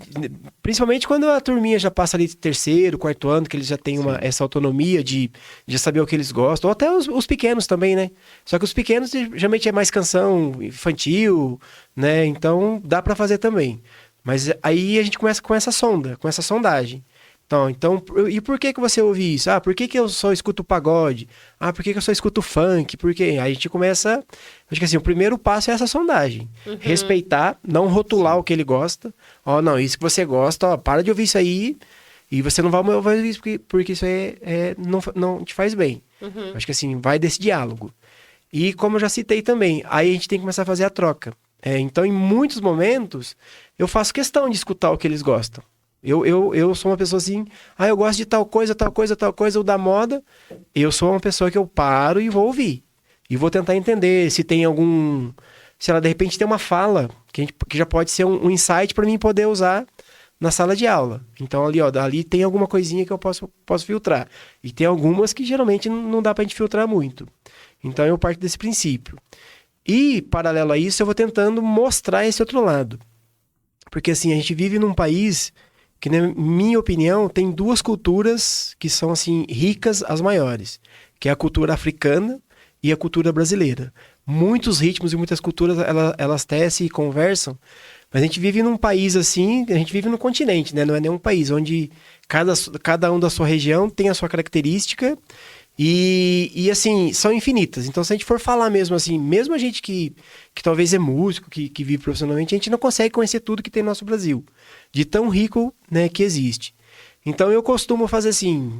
[SPEAKER 3] principalmente quando a turminha já passa ali terceiro, quarto ano, que eles já têm essa autonomia de saber o que eles gostam, ou até os pequenos também, né? Só que os pequenos, geralmente é mais canção infantil, né? Então, dá pra fazer também. Mas aí a gente começa com essa sondagem. Então, e por que você ouve isso? Por que eu só escuto pagode? Por que eu só escuto funk? Por quê? Aí a gente começa... Acho que assim, o primeiro passo é essa sondagem. Respeitar, não rotular o que ele gosta. Não, isso que você gosta, para de ouvir isso aí e você não vai ouvir isso porque isso não te faz bem. Acho que assim, vai desse diálogo. E como eu já citei também, aí a gente tem que começar a fazer a troca. Então, em muitos momentos, eu faço questão de escutar o que eles gostam. Eu sou uma pessoa assim, eu gosto de tal coisa, ou da moda. Eu sou uma pessoa que eu paro e vou ouvir. E vou tentar entender se tem se ela de repente tem uma fala, que já pode ser um insight para mim poder usar na sala de aula. Então ali tem alguma coisinha que eu posso filtrar. E tem algumas que geralmente não dá pra gente filtrar muito. Então eu parto desse princípio. E, paralelo a isso, eu vou tentando mostrar esse outro lado. Porque assim, a gente vive num país que, na minha opinião, tem duas culturas que são assim ricas, as maiores, que é a cultura africana e a cultura brasileira. Muitos ritmos e muitas culturas, elas tecem e conversam, mas a gente vive num país assim, a gente vive no continente, né? Não é nenhum país, onde cada um da sua região tem a sua característica e assim, são infinitas. Então, se a gente for falar mesmo assim, mesmo a gente que talvez é músico, que vive profissionalmente, a gente não consegue conhecer tudo que tem no nosso Brasil, de tão rico, né, que existe. Então, eu costumo fazer assim,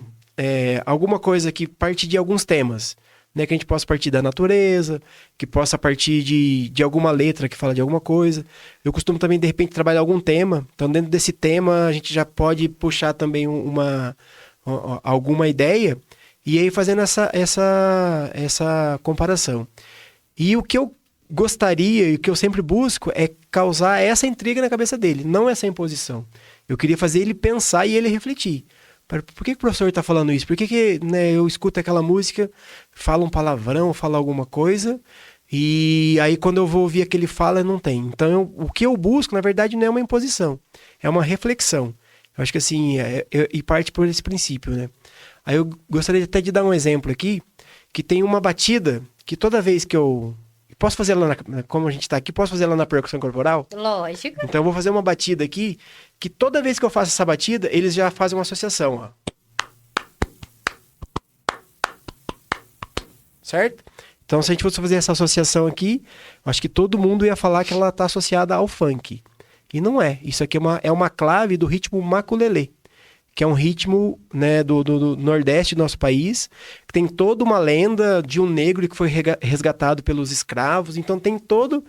[SPEAKER 3] alguma coisa que parte de alguns temas, né, que a gente possa partir da natureza, que possa partir de alguma letra que fala de alguma coisa. Eu costumo também, de repente, trabalhar algum tema. Então, dentro desse tema, a gente já pode puxar também alguma ideia e aí fazendo essa comparação. E o que eu gostaria e o que eu sempre busco é causar essa intriga na cabeça dele, não essa imposição. Eu queria fazer ele pensar e ele refletir. Por que o professor está falando isso? Por que né, eu escuto aquela música, fala um palavrão, fala alguma coisa, e aí quando eu vou ouvir aquele fala, não tem. Então, o que eu busco, na verdade, não é uma imposição, é uma reflexão. Eu acho que assim, e parte por esse princípio, né? Aí eu gostaria até de dar um exemplo aqui, que tem uma batida que toda vez que eu... Posso fazer ela, como a gente está aqui, posso fazer ela na percussão corporal?
[SPEAKER 1] Lógico.
[SPEAKER 3] Então eu vou fazer uma batida aqui, que toda vez que eu faço essa batida, eles já fazem uma associação, ó. Certo? Então se a gente fosse fazer essa associação aqui, eu acho que todo mundo ia falar que ela está associada ao funk. E não é. Isso aqui é uma clave do ritmo maculelê, que é um ritmo, né, do Nordeste do nosso país, que tem toda uma lenda de um negro que foi resgatado pelos escravos, então tem todo...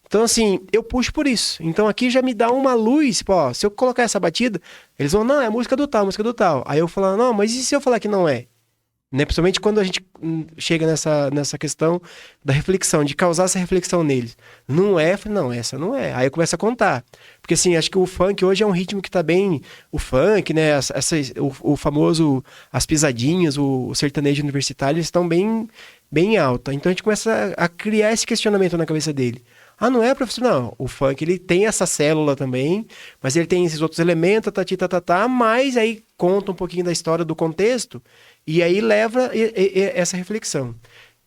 [SPEAKER 3] Então, assim, eu puxo por isso. Então, aqui já me dá uma luz, pô, se eu colocar essa batida, eles vão, não, é a música do tal, música do tal. Aí eu falo, não, mas e se eu falar que não é? Né? Principalmente quando a gente chega nessa questão da reflexão, de causar essa reflexão neles. Não é? Não, essa não é. Aí eu começo a contar. Porque assim, acho que o funk hoje é um ritmo que tá bem... O funk, né? O famoso... As pisadinhas, o sertanejo universitário, eles estão bem, bem alta. Então a gente começa a criar esse questionamento na cabeça dele. Ah, não é, professor? Não. O funk, ele tem essa célula também, mas ele tem esses outros elementos, mas aí conta um pouquinho da história, do contexto, e aí leva essa reflexão.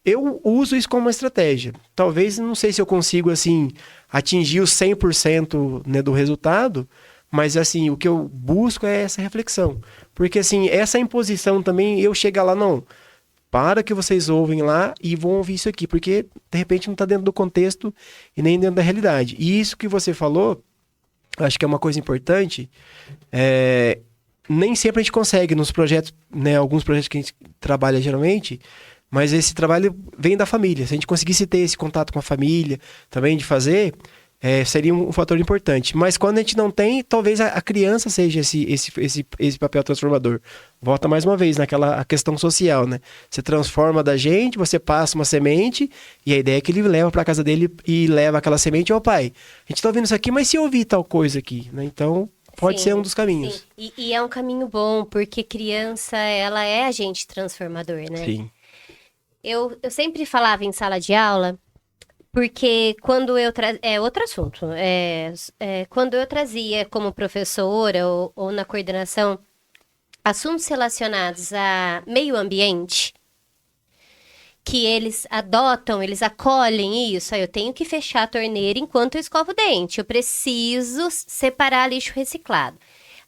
[SPEAKER 3] Eu uso isso como uma estratégia. Talvez, não sei se eu consigo, assim, atingir os 100%, né, do resultado, mas, assim, o que eu busco é essa reflexão. Porque, assim, essa imposição também, eu chegar lá, não, para que vocês ouvem lá e vão ouvir isso aqui, porque, de repente, não está dentro do contexto e nem dentro da realidade. E isso que você falou, acho que é uma coisa importante, nem sempre a gente consegue nos projetos, né, alguns projetos que a gente trabalha geralmente, mas esse trabalho vem da família. Se a gente conseguisse ter esse contato com a família também de fazer, seria um fator importante. Mas quando a gente não tem, talvez a criança seja esse papel transformador. Volta mais uma vez naquela questão social, né? Você transforma da gente, você passa uma semente, e a ideia é que ele leva para casa dele e leva aquela semente, ó pai, a gente tá ouvindo isso aqui, mas se eu ouvir tal coisa aqui, né? Então... Pode ser um dos caminhos.
[SPEAKER 1] Sim. E é um caminho bom, porque criança, ela é agente transformador, né?
[SPEAKER 3] Sim.
[SPEAKER 1] Eu sempre falava em sala de aula, porque quando eu outro assunto. Quando eu trazia como professora ou na coordenação assuntos relacionados a meio ambiente, que eles adotam, eles acolhem isso. Aí eu tenho que fechar a torneira enquanto eu escovo o dente. Eu preciso separar lixo reciclado.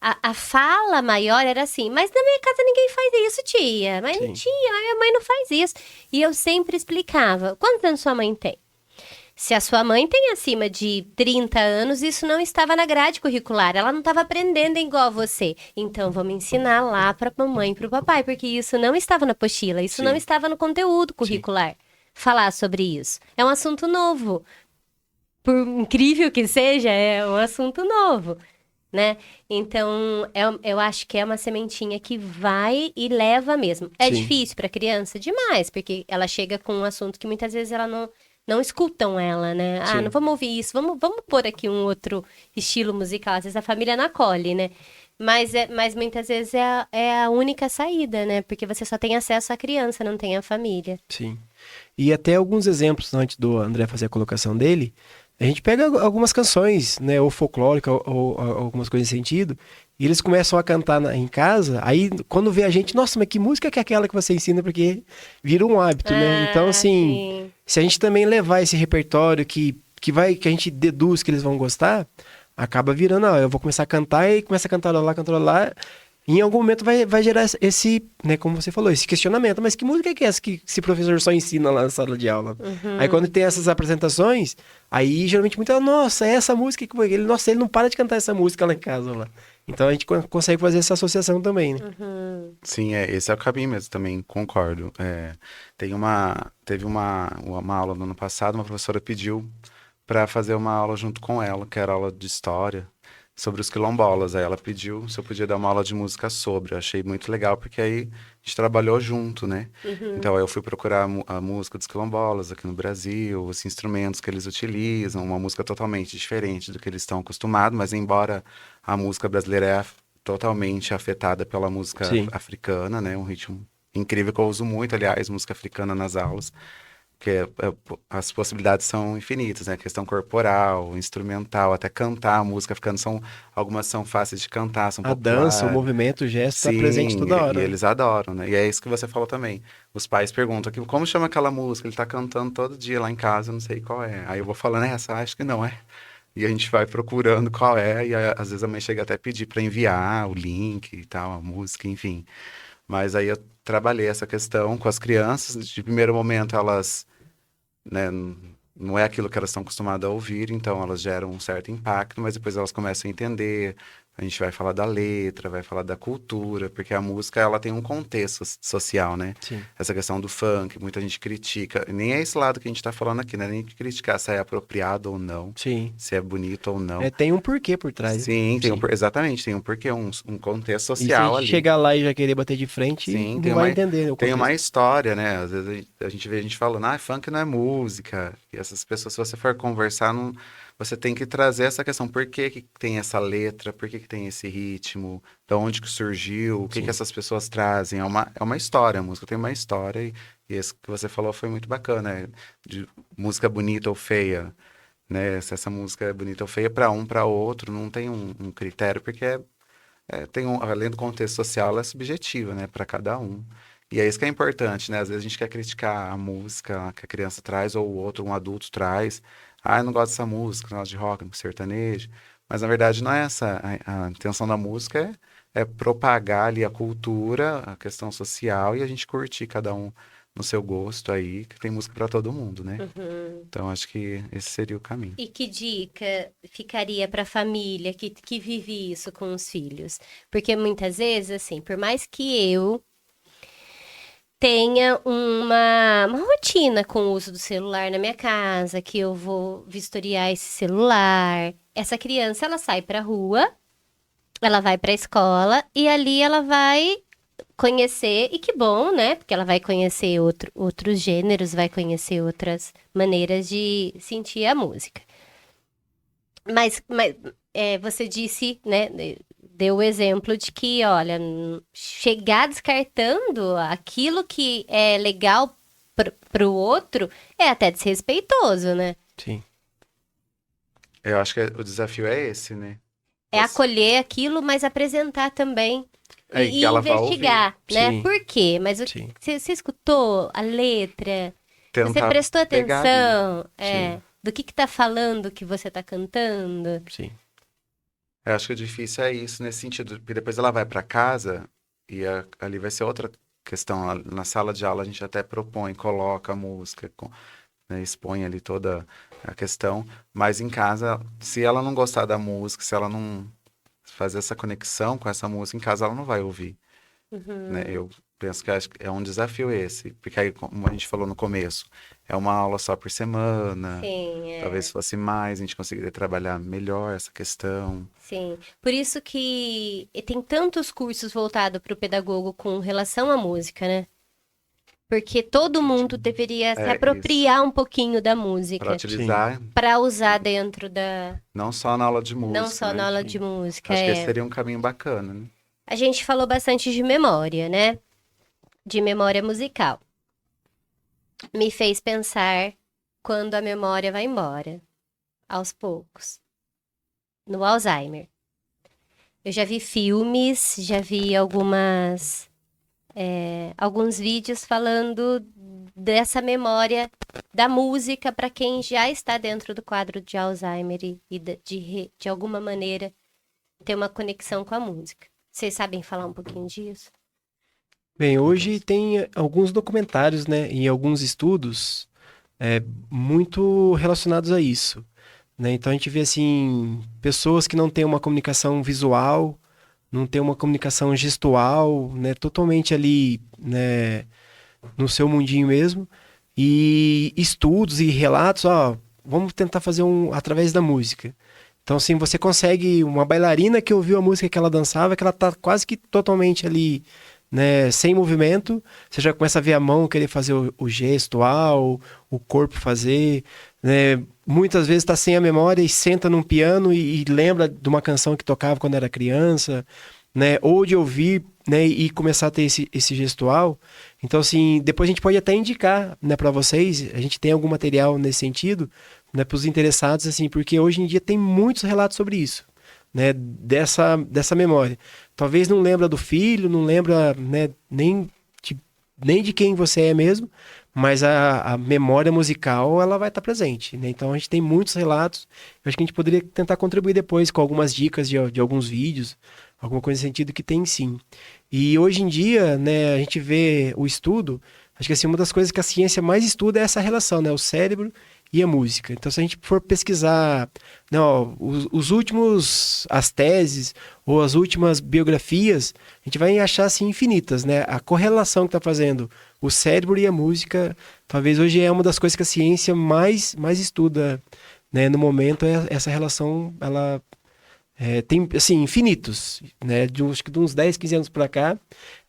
[SPEAKER 1] A fala maior era assim, mas na minha casa ninguém faz isso, tia. Mas
[SPEAKER 3] Sim.
[SPEAKER 1] tia, a minha mãe não faz isso. E eu sempre explicava, quantos anos sua mãe tem? Se a sua mãe tem acima de 30 anos, isso não estava na grade curricular. Ela não estava aprendendo igual você. Então, vamos ensinar lá para a mamãe e para o papai, porque isso não estava na apostila, isso
[SPEAKER 3] Sim.
[SPEAKER 1] não estava no conteúdo curricular. Falar sobre isso. É um assunto novo. Por incrível que seja, é um assunto novo, né? Então, eu acho que é uma sementinha que vai e leva mesmo. É
[SPEAKER 3] Sim.
[SPEAKER 1] difícil para criança? Demais, porque ela chega com um assunto que muitas vezes ela não escutam ela, né?
[SPEAKER 3] Sim.
[SPEAKER 1] Ah, não vamos ouvir isso, vamos pôr aqui um outro estilo musical. Às vezes a família não acolhe, né? Mas muitas vezes é a única saída, né? Porque você só tem acesso à criança, não tem à família.
[SPEAKER 3] Sim. E até alguns exemplos, antes do André fazer a colocação dele, A gente pega algumas canções, né, ou folclórica, ou algumas coisas nesse sentido, e eles começam a cantar em casa, aí quando vê a gente, nossa, mas que música que é aquela que você ensina? Porque vira um hábito, né? Então,
[SPEAKER 1] Ah,
[SPEAKER 3] assim,
[SPEAKER 1] sim.
[SPEAKER 3] se a gente também levar esse repertório que a gente deduz que eles vão gostar, acaba virando, ó, eu vou começar a cantar e começa a cantar lá. Em algum momento vai gerar esse, né, como você falou, esse questionamento. Mas que música que é essa que esse professor só ensina lá na sala de aula? Aí quando tem essas apresentações, aí geralmente muita, nossa, é essa música que ele, nossa, ele não para de cantar essa música lá em casa lá. Então a gente consegue fazer essa associação também, né?
[SPEAKER 4] Sim, esse é o caminho mesmo, também concordo. Teve uma aula no ano passado, uma professora pediu para fazer uma aula junto com ela, que era aula de história, sobre os quilombolas. Aí ela pediu se eu podia dar uma aula de música sobre. Eu achei muito legal, porque aí a gente trabalhou junto, né? Então aí eu fui procurar a música dos quilombolas aqui no Brasil, os instrumentos que eles utilizam, uma música totalmente diferente do que eles estão acostumados, mas embora a música brasileira totalmente afetada pela música
[SPEAKER 3] Sim.
[SPEAKER 4] africana, né? Um ritmo incrível que eu uso muito, aliás, música africana nas aulas, porque as possibilidades são infinitas, né? Questão corporal, instrumental, até cantar a música africana, algumas são fáceis de cantar, são
[SPEAKER 3] A dança, o
[SPEAKER 4] populares.
[SPEAKER 3] movimento, o gesto tá presente
[SPEAKER 4] Sim,
[SPEAKER 3] toda
[SPEAKER 4] e
[SPEAKER 3] hora, né?
[SPEAKER 4] eles adoram, né? E é isso que você falou também. Os pais perguntam aqui, como chama aquela música? Ele tá cantando todo dia lá em casa, eu não sei qual é. Aí eu vou falando essa, acho que não é. E a gente vai procurando qual é, e aí, às vezes a mãe chega até a pedir para enviar o link e tal, a música, enfim. Mas aí eu trabalhei essa questão com as crianças. De primeiro momento, elas, né, não é aquilo que elas estão acostumadas a ouvir, então elas geram um certo impacto, mas depois elas começam a entender. A gente vai falar da letra, vai falar da cultura, porque a música ela tem um contexto social, né?
[SPEAKER 3] Sim.
[SPEAKER 4] Essa questão do funk, muita gente critica. Nem é esse lado que a gente tá falando aqui, né? Nem criticar se é apropriado ou não,
[SPEAKER 3] Sim.
[SPEAKER 4] se é bonito ou não.
[SPEAKER 3] Tem um porquê por trás.
[SPEAKER 4] Sim,
[SPEAKER 3] Sim.
[SPEAKER 4] Exatamente, tem um porquê, um contexto
[SPEAKER 3] E se a
[SPEAKER 4] social
[SPEAKER 3] gente
[SPEAKER 4] ali.
[SPEAKER 3] chegar lá e já querer bater de frente,
[SPEAKER 4] Sim,
[SPEAKER 3] não vai entender o
[SPEAKER 4] tem uma
[SPEAKER 3] contexto.
[SPEAKER 4] história, né? Às vezes a gente vê a gente falando, funk não é música. E essas pessoas, se você for conversar, não, você tem que trazer essa questão. Por que que tem essa letra? Por que que tem esse ritmo? De onde que surgiu? O que que
[SPEAKER 3] Sim.
[SPEAKER 4] essas pessoas trazem? É uma história, a música tem uma história. E isso que você falou foi muito bacana, né? De música bonita ou feia, né? Se essa música é bonita ou feia, para um, para outro, não tem um critério, porque além do contexto social, ela é subjetiva, né, para cada um. E é isso que é importante, né? Às vezes a gente quer criticar a música que a criança traz ou o outro, um adulto traz. Eu não gosto dessa música, não gosto de rock, não gosto de sertanejo. Mas na verdade não é essa. A intenção da música é propagar ali a cultura, a questão social e a gente curtir cada um no seu gosto aí, que tem música para todo mundo, né? Então acho que esse seria o caminho.
[SPEAKER 1] E que dica ficaria para a família que vive isso com os filhos? Porque muitas vezes, assim, por mais que eu tenha uma rotina com o uso do celular na minha casa, que eu vou vistoriar esse celular, essa criança, ela sai para a rua, ela vai para a escola e ali ela vai conhecer, e que bom, né? Porque ela vai conhecer outros gêneros, vai conhecer outras maneiras de sentir a música. Mas você disse, né? Deu o exemplo de que, olha, chegar descartando aquilo que é legal pro outro é até desrespeitoso, né?
[SPEAKER 3] Sim.
[SPEAKER 4] Eu acho que o desafio é esse, né?
[SPEAKER 1] É acolher aquilo, mas apresentar também.
[SPEAKER 4] E que
[SPEAKER 1] E
[SPEAKER 4] ela vai
[SPEAKER 1] investigar, né?
[SPEAKER 3] Sim.
[SPEAKER 1] Por quê? Mas
[SPEAKER 3] Sim.
[SPEAKER 1] você escutou a letra? Você
[SPEAKER 4] tentar
[SPEAKER 1] prestou
[SPEAKER 4] pegar ali.
[SPEAKER 1] atenção?
[SPEAKER 3] Sim.
[SPEAKER 1] Do que tá falando que você tá cantando?
[SPEAKER 3] Sim.
[SPEAKER 4] Eu acho que o difícil é isso nesse sentido, porque depois ela vai para casa e ali vai ser outra questão. Na sala de aula a gente até propõe, coloca a música, né, expõe ali toda a questão, mas em casa, se ela não gostar da música, se ela não fazer essa conexão com essa música, em casa ela não vai ouvir, né? Eu penso que acho que é um desafio esse, porque aí, como a gente falou no começo, é uma aula só por semana.
[SPEAKER 1] Sim,
[SPEAKER 4] Talvez se fosse mais, a gente conseguiria trabalhar melhor essa questão.
[SPEAKER 1] sim. Por isso que tem tantos cursos voltados para o pedagogo com relação à música, né? Porque todo mundo deveria se
[SPEAKER 4] É,
[SPEAKER 1] apropriar um pouquinho da
[SPEAKER 4] Para
[SPEAKER 1] música
[SPEAKER 4] utilizar,
[SPEAKER 1] para usar dentro da.
[SPEAKER 4] não só na aula de música,
[SPEAKER 1] Não só
[SPEAKER 4] né?
[SPEAKER 1] na aula de música.
[SPEAKER 4] Acho que esse seria um caminho bacana, né?
[SPEAKER 1] A gente falou bastante de memória, né? De memória musical. Me fez pensar quando a memória vai embora. aos poucos no Alzheimer. Eu já vi filmes, já vi alguns vídeos falando dessa memória da música para quem já está dentro do quadro de Alzheimer e de alguma maneira ter uma conexão com a música. Vocês sabem falar um pouquinho disso?
[SPEAKER 3] Bem, hoje tem alguns documentários, né, e alguns estudos muito relacionados a isso, né? Então a gente vê assim pessoas que não têm uma comunicação visual, não têm uma comunicação gestual, né, totalmente ali, né, no seu mundinho mesmo, e estudos e relatos, ó, vamos tentar fazer através da música. Então, assim, você consegue uma bailarina que ouviu a música que ela dançava, que ela tá quase que totalmente ali, né, sem movimento, você já começa a ver a mão querer fazer o gestual, o corpo fazer, né? Muitas vezes está sem a memória e senta num piano e lembra de uma canção que tocava quando era criança, né? Ou de ouvir, né, e começar a ter esse gestual. Então, assim, depois a gente pode até indicar, né, para vocês, a gente tem algum material nesse sentido, né, para os interessados, assim, porque hoje em dia tem muitos relatos sobre isso, né, dessa memória. Talvez não lembra do filho, não lembra, né, nem de quem você é mesmo, mas a memória musical, ela vai estar presente, né? Então a gente tem muitos relatos. Eu acho que a gente poderia tentar contribuir depois com algumas dicas de alguns vídeos, alguma coisa nesse sentido que tem sim. E hoje em dia, né, a gente vê o estudo, acho que assim, uma das coisas que a ciência mais estuda é essa relação, né, o cérebro e a música. Então, se a gente for pesquisar, né, ó, as teses ou as últimas biografias, a gente vai achar assim infinitas, né? A correlação que está fazendo o cérebro e a música, talvez hoje é uma das coisas que a ciência mais estuda, né, no momento, essa relação, ela tem, assim, infinitos, né? Acho que de uns 10, 15 anos para cá,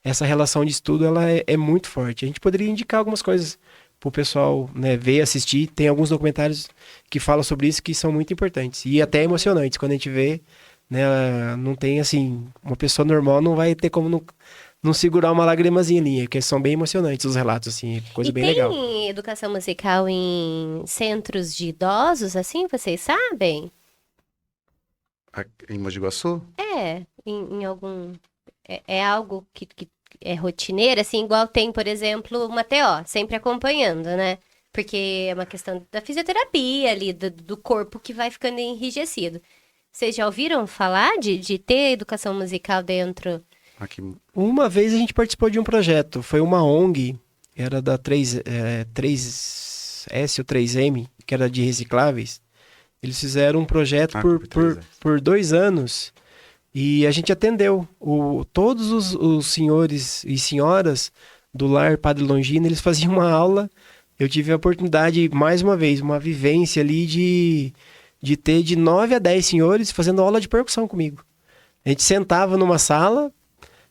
[SPEAKER 3] essa relação de estudo, ela é muito forte. A gente poderia indicar algumas coisas para o pessoal, né, ver e assistir. Tem alguns documentários que falam sobre isso que são muito importantes e até emocionantes. Quando a gente vê, né, não tem, assim, uma pessoa normal não vai ter como não segurar uma lagrimazinha ali, porque são bem emocionantes os relatos, assim, coisa
[SPEAKER 1] E
[SPEAKER 3] bem legal.
[SPEAKER 1] tem educação musical em centros de idosos, assim, vocês sabem?
[SPEAKER 4] Em Mogi Guaçu?
[SPEAKER 1] Em algum... É algo que é rotineiro, assim, igual tem, por exemplo, uma TO, sempre acompanhando, né? Porque é uma questão da fisioterapia ali, do corpo que vai ficando enrijecido. Vocês já ouviram falar de ter educação musical dentro?
[SPEAKER 4] Aqui,
[SPEAKER 3] Uma vez a gente participou de um projeto, foi uma ONG, era da 3S ou 3M, que era de recicláveis. Eles fizeram um projeto por,
[SPEAKER 4] por
[SPEAKER 3] por,
[SPEAKER 4] 3S.
[SPEAKER 3] por 2 anos e a gente atendeu. Todos os senhores e senhoras do lar Padre Longino, eles faziam uma aula. Eu tive a oportunidade, mais uma vez, uma vivência ali de ter de 9 a 10 senhores fazendo aula de percussão comigo. A gente sentava numa sala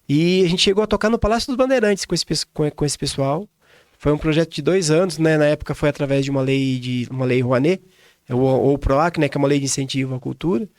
[SPEAKER 3] e a gente chegou a tocar no Palácio dos Bandeirantes com esse pessoal. Foi um projeto de 2 anos, né? Na época foi através de uma lei Rouanet, ou PROAC, né? Que é uma lei de incentivo à cultura.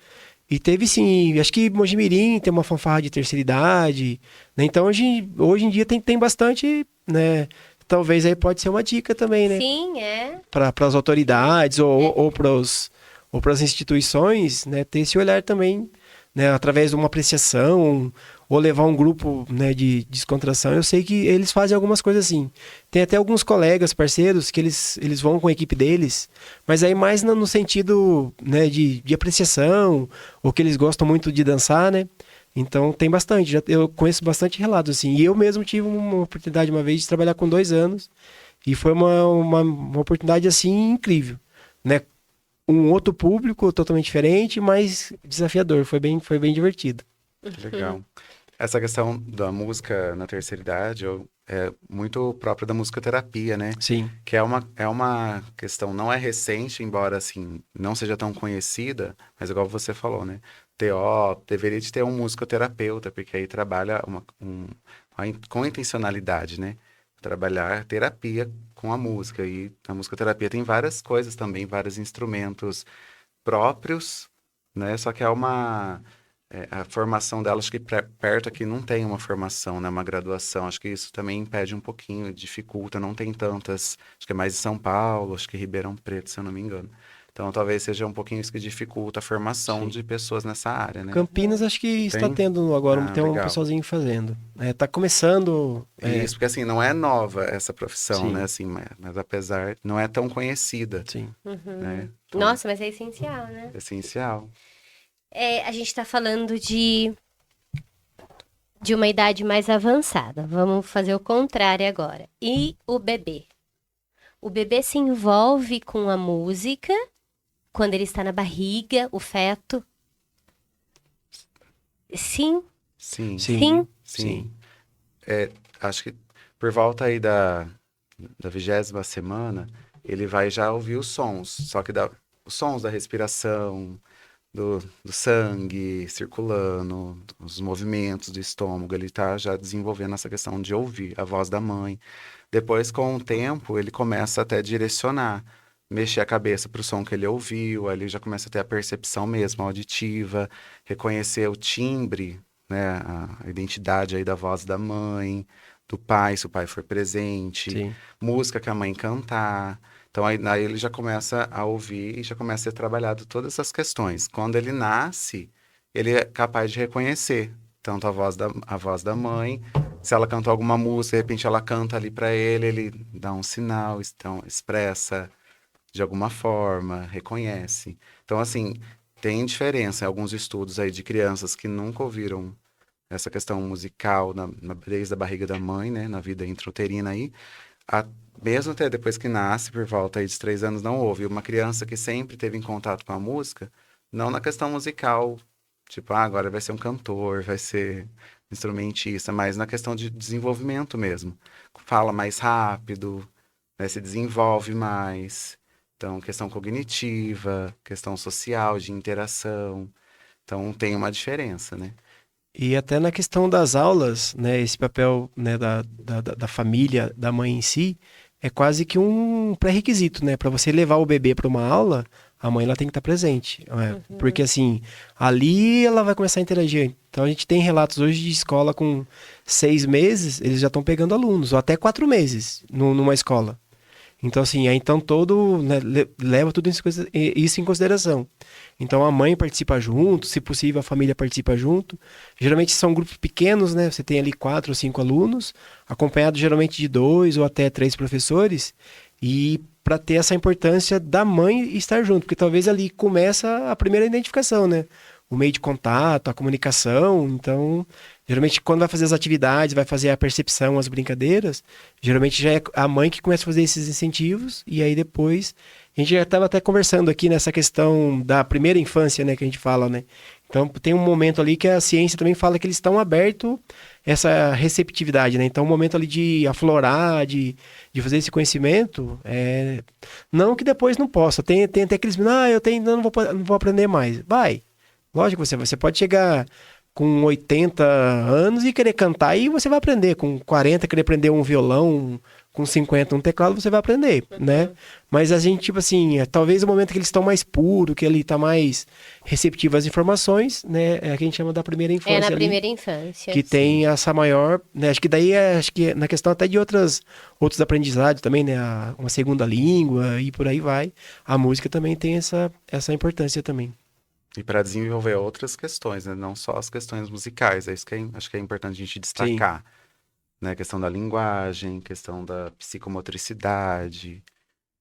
[SPEAKER 3] E teve sim, acho que Mojimirim tem uma fanfarra de terceira idade, né? Então hoje em dia tem bastante, né? Talvez aí pode ser uma dica também, né?
[SPEAKER 1] Sim, é.
[SPEAKER 3] Para as autoridades ou para as instituições, né? Ter esse olhar também, né? Através de uma apreciação ou levar um grupo, né, de descontração. Eu sei que eles fazem algumas coisas assim. Tem até alguns colegas, parceiros, que eles vão com a equipe deles, mas aí mais no sentido, né, de apreciação, ou que eles gostam muito de dançar, né? Então tem bastante, eu conheço bastante relatos assim. E eu mesmo tive uma oportunidade uma vez de trabalhar com 2 anos, e foi uma oportunidade assim incrível, né? Um outro público totalmente diferente, mas desafiador, foi bem divertido.
[SPEAKER 4] Que legal. Essa questão da música na terceira idade é muito própria da musicoterapia, né?
[SPEAKER 3] Sim.
[SPEAKER 4] Que é uma questão, não é recente, embora assim, não seja tão conhecida, mas igual você falou, né? TO deveria de ter um musicoterapeuta, porque aí trabalha com intencionalidade, né? Trabalhar terapia com a música. E a musicoterapia tem várias coisas também, vários instrumentos próprios, né? Só que a formação dela, acho que perto aqui não tem uma formação, né? Uma graduação. Acho que isso também impede um pouquinho, dificulta, não tem tantas. Acho que é mais em São Paulo, acho que Ribeirão Preto, se eu não me engano. Então, talvez seja um pouquinho isso que dificulta a formação
[SPEAKER 3] Sim.
[SPEAKER 4] de pessoas nessa área, né?
[SPEAKER 3] Campinas acho que está
[SPEAKER 4] Tem?
[SPEAKER 3] tendo agora, tem um
[SPEAKER 4] Legal.
[SPEAKER 3] pessoalzinho fazendo. Tá começando.
[SPEAKER 4] Isso, porque assim, não é nova essa profissão,
[SPEAKER 3] Sim.
[SPEAKER 4] né? Assim, mas apesar, não é tão conhecida,
[SPEAKER 3] Sim.
[SPEAKER 4] né? Então,
[SPEAKER 1] Nossa, mas é essencial, né?
[SPEAKER 4] é essencial.
[SPEAKER 1] A gente tá falando de uma idade mais avançada. Vamos fazer o contrário agora. E o bebê? O bebê se envolve com a música quando ele está na barriga, o feto? Sim,
[SPEAKER 4] Sim,
[SPEAKER 1] sim.
[SPEAKER 4] sim. Acho que por volta aí da 20ª semana, ele vai já ouvir os sons, só que os sons da respiração, do sangue circulando, os movimentos do estômago, ele tá já desenvolvendo essa questão de ouvir a voz da mãe. Depois, com o tempo, ele começa até a direcionar, mexer a cabeça para o som que ele ouviu, aí ele já começa a ter a percepção mesmo, auditiva, reconhecer o timbre, né, a identidade aí da voz da mãe, do pai, se o pai for presente,
[SPEAKER 3] Sim.
[SPEAKER 4] música que a mãe cantar. Então aí ele já começa a ouvir e já começa a ser trabalhado todas essas questões. Quando ele nasce, ele é capaz de reconhecer tanto a voz da mãe, se ela cantou alguma música, de repente ela canta ali para ele dá um sinal, então expressa de alguma forma, reconhece. Então assim, tem diferença em alguns estudos aí de crianças que nunca ouviram essa questão musical desde a barriga da mãe, né, na vida intrauterina aí, a- mesmo até depois que nasce, por volta aí de 3 anos, não ouve. Uma criança que sempre teve em contato com a música, não na questão musical, tipo, agora vai ser um cantor, vai ser instrumentista, mas na questão de desenvolvimento mesmo. Fala mais rápido, né, se desenvolve mais. Então, questão cognitiva, questão social, de interação. Então, tem uma diferença, né?
[SPEAKER 3] E até na questão das aulas, né, esse papel, né, da família, da mãe em si, é quase que um pré-requisito, né? Para você levar o bebê para uma aula, a mãe ela tem que estar presente. Porque assim, ali ela vai começar a interagir. Então a gente tem relatos hoje de escola com 6 meses, eles já estão pegando alunos, ou até 4 meses numa escola. Então, assim, então todo, né, leva tudo isso em consideração. Então, a mãe participa junto, se possível, a família participa junto. Geralmente são grupos pequenos, né? Você tem ali 4 ou 5 alunos, acompanhado geralmente de 2 ou até 3 professores, e para ter essa importância da mãe estar junto, porque talvez ali começa a primeira identificação, né? O meio de contato, a comunicação. Então, geralmente, quando vai fazer as atividades, vai fazer a percepção, as brincadeiras, geralmente já é a mãe que começa a fazer esses incentivos, e aí depois. A gente já estava até conversando aqui nessa questão da primeira infância, né, que a gente fala, né? Então, tem um momento ali que a ciência também fala que eles estão abertos a essa receptividade, né? Então, o momento ali de aflorar, de fazer esse conhecimento, não que depois não possa. Tem até aqueles, não vou aprender mais. Vai. Lógico que você pode chegar com 80 anos e querer cantar e você vai aprender. Com 40, querer aprender um violão, com 50 um teclado, você vai aprender, né? Mas a gente, tipo assim, talvez o momento que eles estão mais puro, que ele está mais receptivo às informações, né? É o que a gente chama da primeira infância
[SPEAKER 1] É na
[SPEAKER 3] ali,
[SPEAKER 1] primeira infância.
[SPEAKER 3] que tem essa maior, né? Acho que daí acho que na questão até de outros aprendizados também, né? Uma segunda língua e por aí vai. A música também tem essa importância também.
[SPEAKER 4] E para desenvolver outras questões, né? Não só as questões musicais. É isso que acho que é importante a gente destacar. Né? A questão da linguagem, questão da psicomotricidade,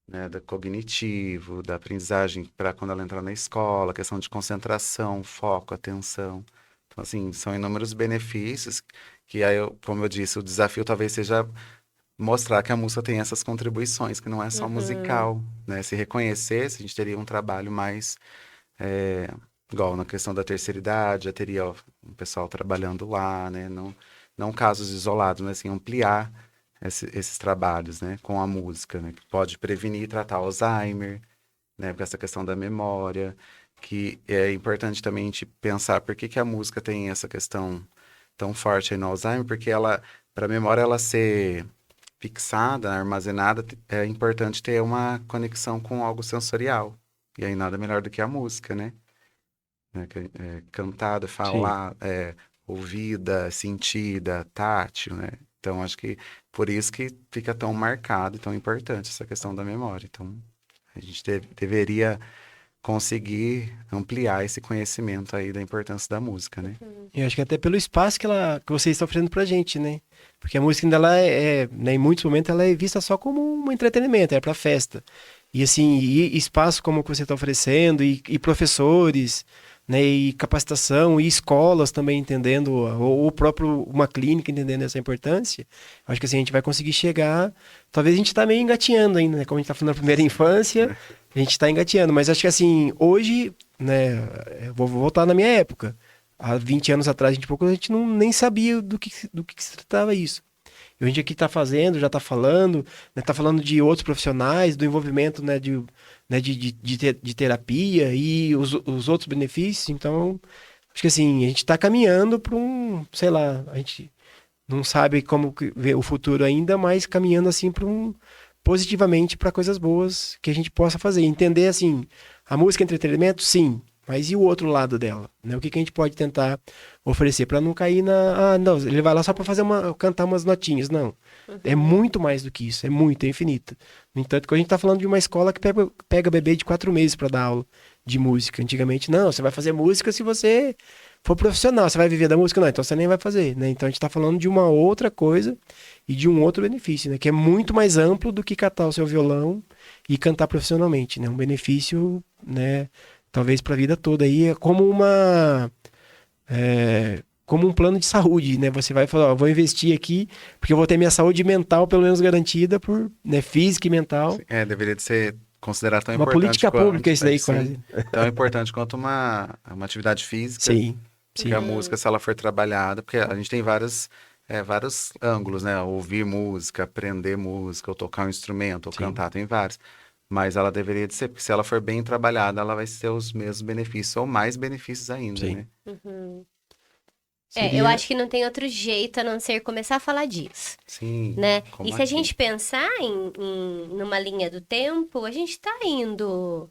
[SPEAKER 4] né? Da cognitivo, da aprendizagem para quando ela entrar na escola, questão de concentração, foco, atenção. Então, assim, são inúmeros benefícios que aí, como eu disse, o desafio talvez seja mostrar que a música tem essas contribuições, que não é só musical, né? Se reconhecesse, a gente teria um trabalho mais igual na questão da terceira idade, já teria um pessoal trabalhando lá, né? Não casos isolados, mas assim, ampliar esses trabalhos, né? Com a música, né? Que pode prevenir e tratar Alzheimer, né? Porque essa questão da memória, que é importante também a gente pensar por que que a música tem essa questão tão forte aí no Alzheimer, porque ela, para a memória ela ser fixada, armazenada, é importante ter uma conexão com algo sensorial. E aí nada melhor do que a música, né? Cantada,
[SPEAKER 3] Sim.
[SPEAKER 4] falar, ouvida, sentida, tátil, né? Então, acho que por isso que fica tão marcado e tão importante essa questão da memória. Então, a gente deveria conseguir ampliar esse conhecimento aí da importância da música, né?
[SPEAKER 3] Eu acho que até pelo espaço que vocês estão oferecendo pra gente, né? Porque a música ainda ela né, em muitos momentos ela é vista só como um entretenimento, é pra festa. E assim, e espaço como o que você está oferecendo, e professores, né, e capacitação, e escolas também entendendo, ou o próprio uma clínica entendendo essa importância, acho que assim, a gente vai conseguir chegar. Talvez a gente está meio engatinhando ainda, né? Como a gente está falando na primeira infância, a gente está engatinhando, mas acho que assim, hoje, né, eu vou voltar na minha época. Há 20 anos atrás, a gente não, nem sabia do que se tratava isso. E a gente aqui está fazendo, já está falando, né, tá falando de outros profissionais, do envolvimento, né, de terapia e os outros benefícios. Então, acho que assim, a gente está caminhando para sei lá, a gente não sabe como ver o futuro ainda, mas caminhando assim positivamente para coisas boas que a gente possa fazer. Entender assim, a música é entretenimento, sim, mas e o outro lado dela, né? O que a gente pode tentar oferecer para não cair não, ele vai lá só para cantar umas notinhas, não. É muito mais do que isso, é infinito. No entanto, que a gente está falando de uma escola que pega bebê de 4 meses para dar aula de música. Antigamente, não, você vai fazer música se você for profissional, você vai viver da música, não, então você nem vai fazer, né? Então a gente está falando de uma outra coisa e de um outro benefício, né? Que é muito mais amplo do que catar o seu violão e cantar profissionalmente, né? Um benefício, né? Talvez para a vida toda aí, é como um plano de saúde, né? Você vai falar, ó, vou investir aqui porque eu vou ter minha saúde mental pelo menos garantida né, física e mental.
[SPEAKER 4] Deveria de ser considerado tão
[SPEAKER 3] Uma
[SPEAKER 4] importante
[SPEAKER 3] política
[SPEAKER 4] quanto,
[SPEAKER 3] pública isso daí,
[SPEAKER 4] sim,
[SPEAKER 3] quase.
[SPEAKER 4] tão importante quanto uma atividade física.
[SPEAKER 3] Sim,
[SPEAKER 4] Porque a música, se ela for trabalhada, porque a gente tem vários ângulos, né? Ouvir música, aprender música, ou tocar um instrumento, ou cantar, tem vários. Mas ela deveria de ser, porque se ela for bem trabalhada, ela vai ter os mesmos benefícios, ou mais benefícios ainda,
[SPEAKER 3] sim.
[SPEAKER 4] né?
[SPEAKER 1] Eu acho que não tem outro jeito a não ser começar a falar disso,
[SPEAKER 4] Sim.
[SPEAKER 1] né?
[SPEAKER 4] como
[SPEAKER 1] E se a
[SPEAKER 4] aqui.
[SPEAKER 1] gente pensar numa linha do tempo, a gente tá indo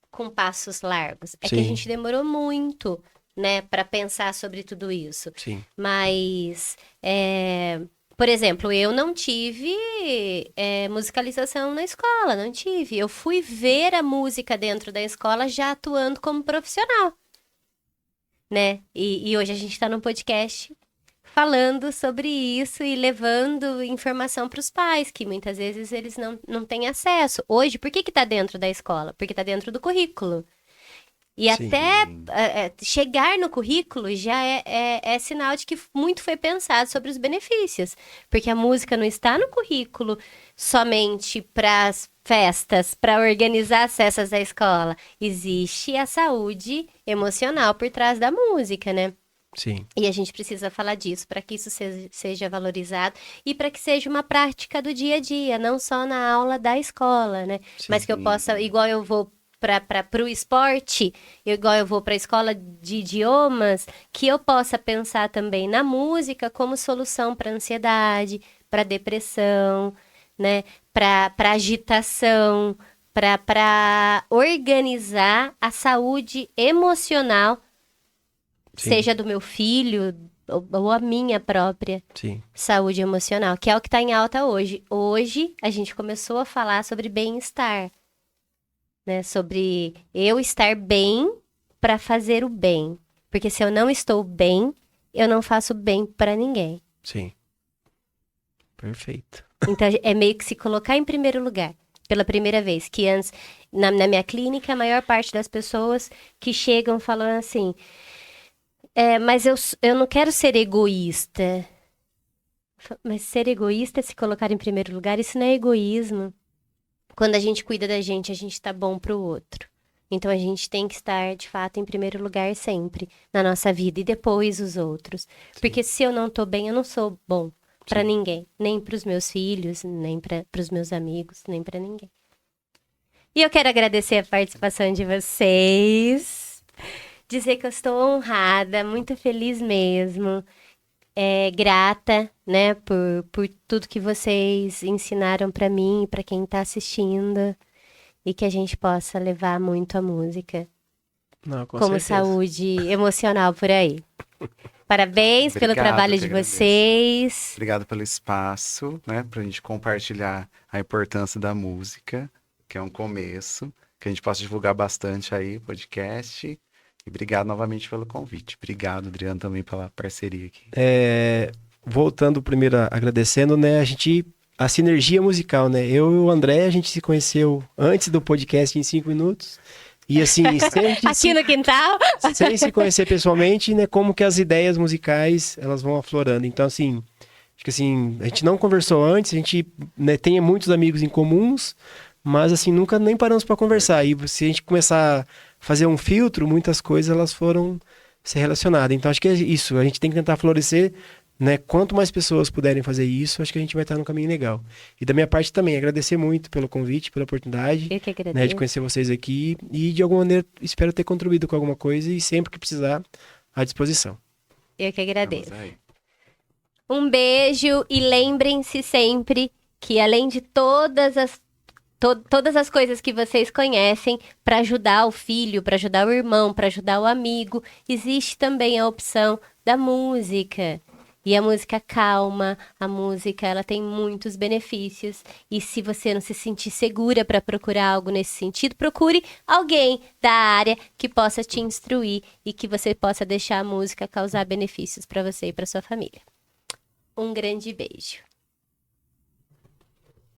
[SPEAKER 1] com passos largos. É que a
[SPEAKER 3] Sim.
[SPEAKER 1] gente demorou muito, né, para pensar sobre tudo isso.
[SPEAKER 3] Sim.
[SPEAKER 1] Mas, por exemplo, eu não tive musicalização na escola, não tive. Eu fui ver a música dentro da escola já atuando como profissional, né? E hoje a gente está num podcast falando sobre isso e levando informação para os pais, que muitas vezes eles não têm acesso. Hoje, por que está dentro da escola? Porque está dentro do currículo. E
[SPEAKER 3] Sim.
[SPEAKER 1] até chegar no currículo já é sinal de que muito foi pensado sobre os benefícios. Porque a música não está no currículo somente para as festas, para organizar as festas da escola. Existe a saúde emocional por trás da música, né?
[SPEAKER 3] Sim.
[SPEAKER 1] E a gente precisa falar disso para que isso seja valorizado e para que seja uma prática do dia a dia, não só na aula da escola, né?
[SPEAKER 3] Sim.
[SPEAKER 1] Mas que eu possa, igual eu vou para o esporte, igual eu vou para a escola de idiomas, que eu possa pensar também na música como solução para ansiedade, para depressão, né? Para agitação, para organizar a saúde emocional,
[SPEAKER 3] Sim.
[SPEAKER 1] seja do meu filho ou a minha própria
[SPEAKER 3] Sim.
[SPEAKER 1] saúde emocional, que é o que está em alta hoje. Hoje a gente começou a falar sobre bem-estar, né? Sobre eu estar bem para fazer o bem. Porque se eu não estou bem, eu não faço bem para ninguém.
[SPEAKER 3] Sim. Perfeito.
[SPEAKER 1] Então é meio que se colocar em primeiro lugar. Pela primeira vez, que antes, na minha clínica, a maior parte das pessoas que chegam falando assim, mas eu não quero ser egoísta. Mas ser egoísta é se colocar em primeiro lugar, isso não é egoísmo. Quando a gente cuida da gente, a gente tá bom pro outro. Então a gente tem que estar, de fato, em primeiro lugar sempre na nossa vida e depois os outros.
[SPEAKER 3] Sim.
[SPEAKER 1] Porque se eu não tô bem, eu não sou bom pra
[SPEAKER 3] Sim.
[SPEAKER 1] ninguém, nem pros meus filhos, nem pros meus amigos, nem pra ninguém. E eu quero agradecer a participação de vocês, dizer que eu estou honrada, muito feliz mesmo, grata, né, por tudo que vocês ensinaram pra mim e pra quem tá assistindo, e que a gente possa levar muito a música
[SPEAKER 3] Não, com
[SPEAKER 1] como
[SPEAKER 3] certeza.
[SPEAKER 1] saúde emocional por aí. Parabéns pelo
[SPEAKER 4] Obrigado,
[SPEAKER 1] trabalho
[SPEAKER 4] eu
[SPEAKER 1] de
[SPEAKER 4] que agradeço.
[SPEAKER 1] vocês.
[SPEAKER 4] Obrigado pelo espaço, né? Pra gente compartilhar a importância da música, que é um começo. que a gente possa divulgar bastante aí o podcast. E obrigado novamente pelo convite. Obrigado, Adriano, também pela parceria aqui.
[SPEAKER 3] Voltando primeiro agradecendo, né, a sinergia musical, né? Eu e o André, a gente se conheceu antes do podcast em 5 minutos. E assim,
[SPEAKER 1] Aqui no quintal?
[SPEAKER 3] sem se conhecer pessoalmente, né, como que as ideias musicais, elas vão aflorando. Então, assim, acho que assim, a gente não conversou antes, a gente, né, tem muitos amigos em comuns, mas assim, nunca nem paramos para conversar. E se a gente começar a fazer um filtro, muitas coisas elas foram se relacionadas. Então, acho que é isso, a gente tem que tentar florescer, né? Quanto mais pessoas puderem fazer isso, acho que a gente vai estar no caminho legal. E da minha parte também, agradecer muito pelo convite, pela oportunidade,
[SPEAKER 1] Eu que
[SPEAKER 3] né, de
[SPEAKER 1] agradeço.
[SPEAKER 3] conhecer vocês aqui e de alguma maneira espero ter contribuído com alguma coisa e sempre que precisar, à disposição.
[SPEAKER 1] Eu que agradeço.
[SPEAKER 4] Vamos aí.
[SPEAKER 1] Um beijo e lembrem-se sempre que além de todas as coisas que vocês conhecem para ajudar o filho, para ajudar o irmão, para ajudar o amigo, existe também a opção da música. E a música calma, a música ela tem muitos benefícios. E se você não se sentir segura para procurar algo nesse sentido, procure alguém da área que possa te instruir e que você possa deixar a música causar benefícios para você e para sua família. Um grande beijo.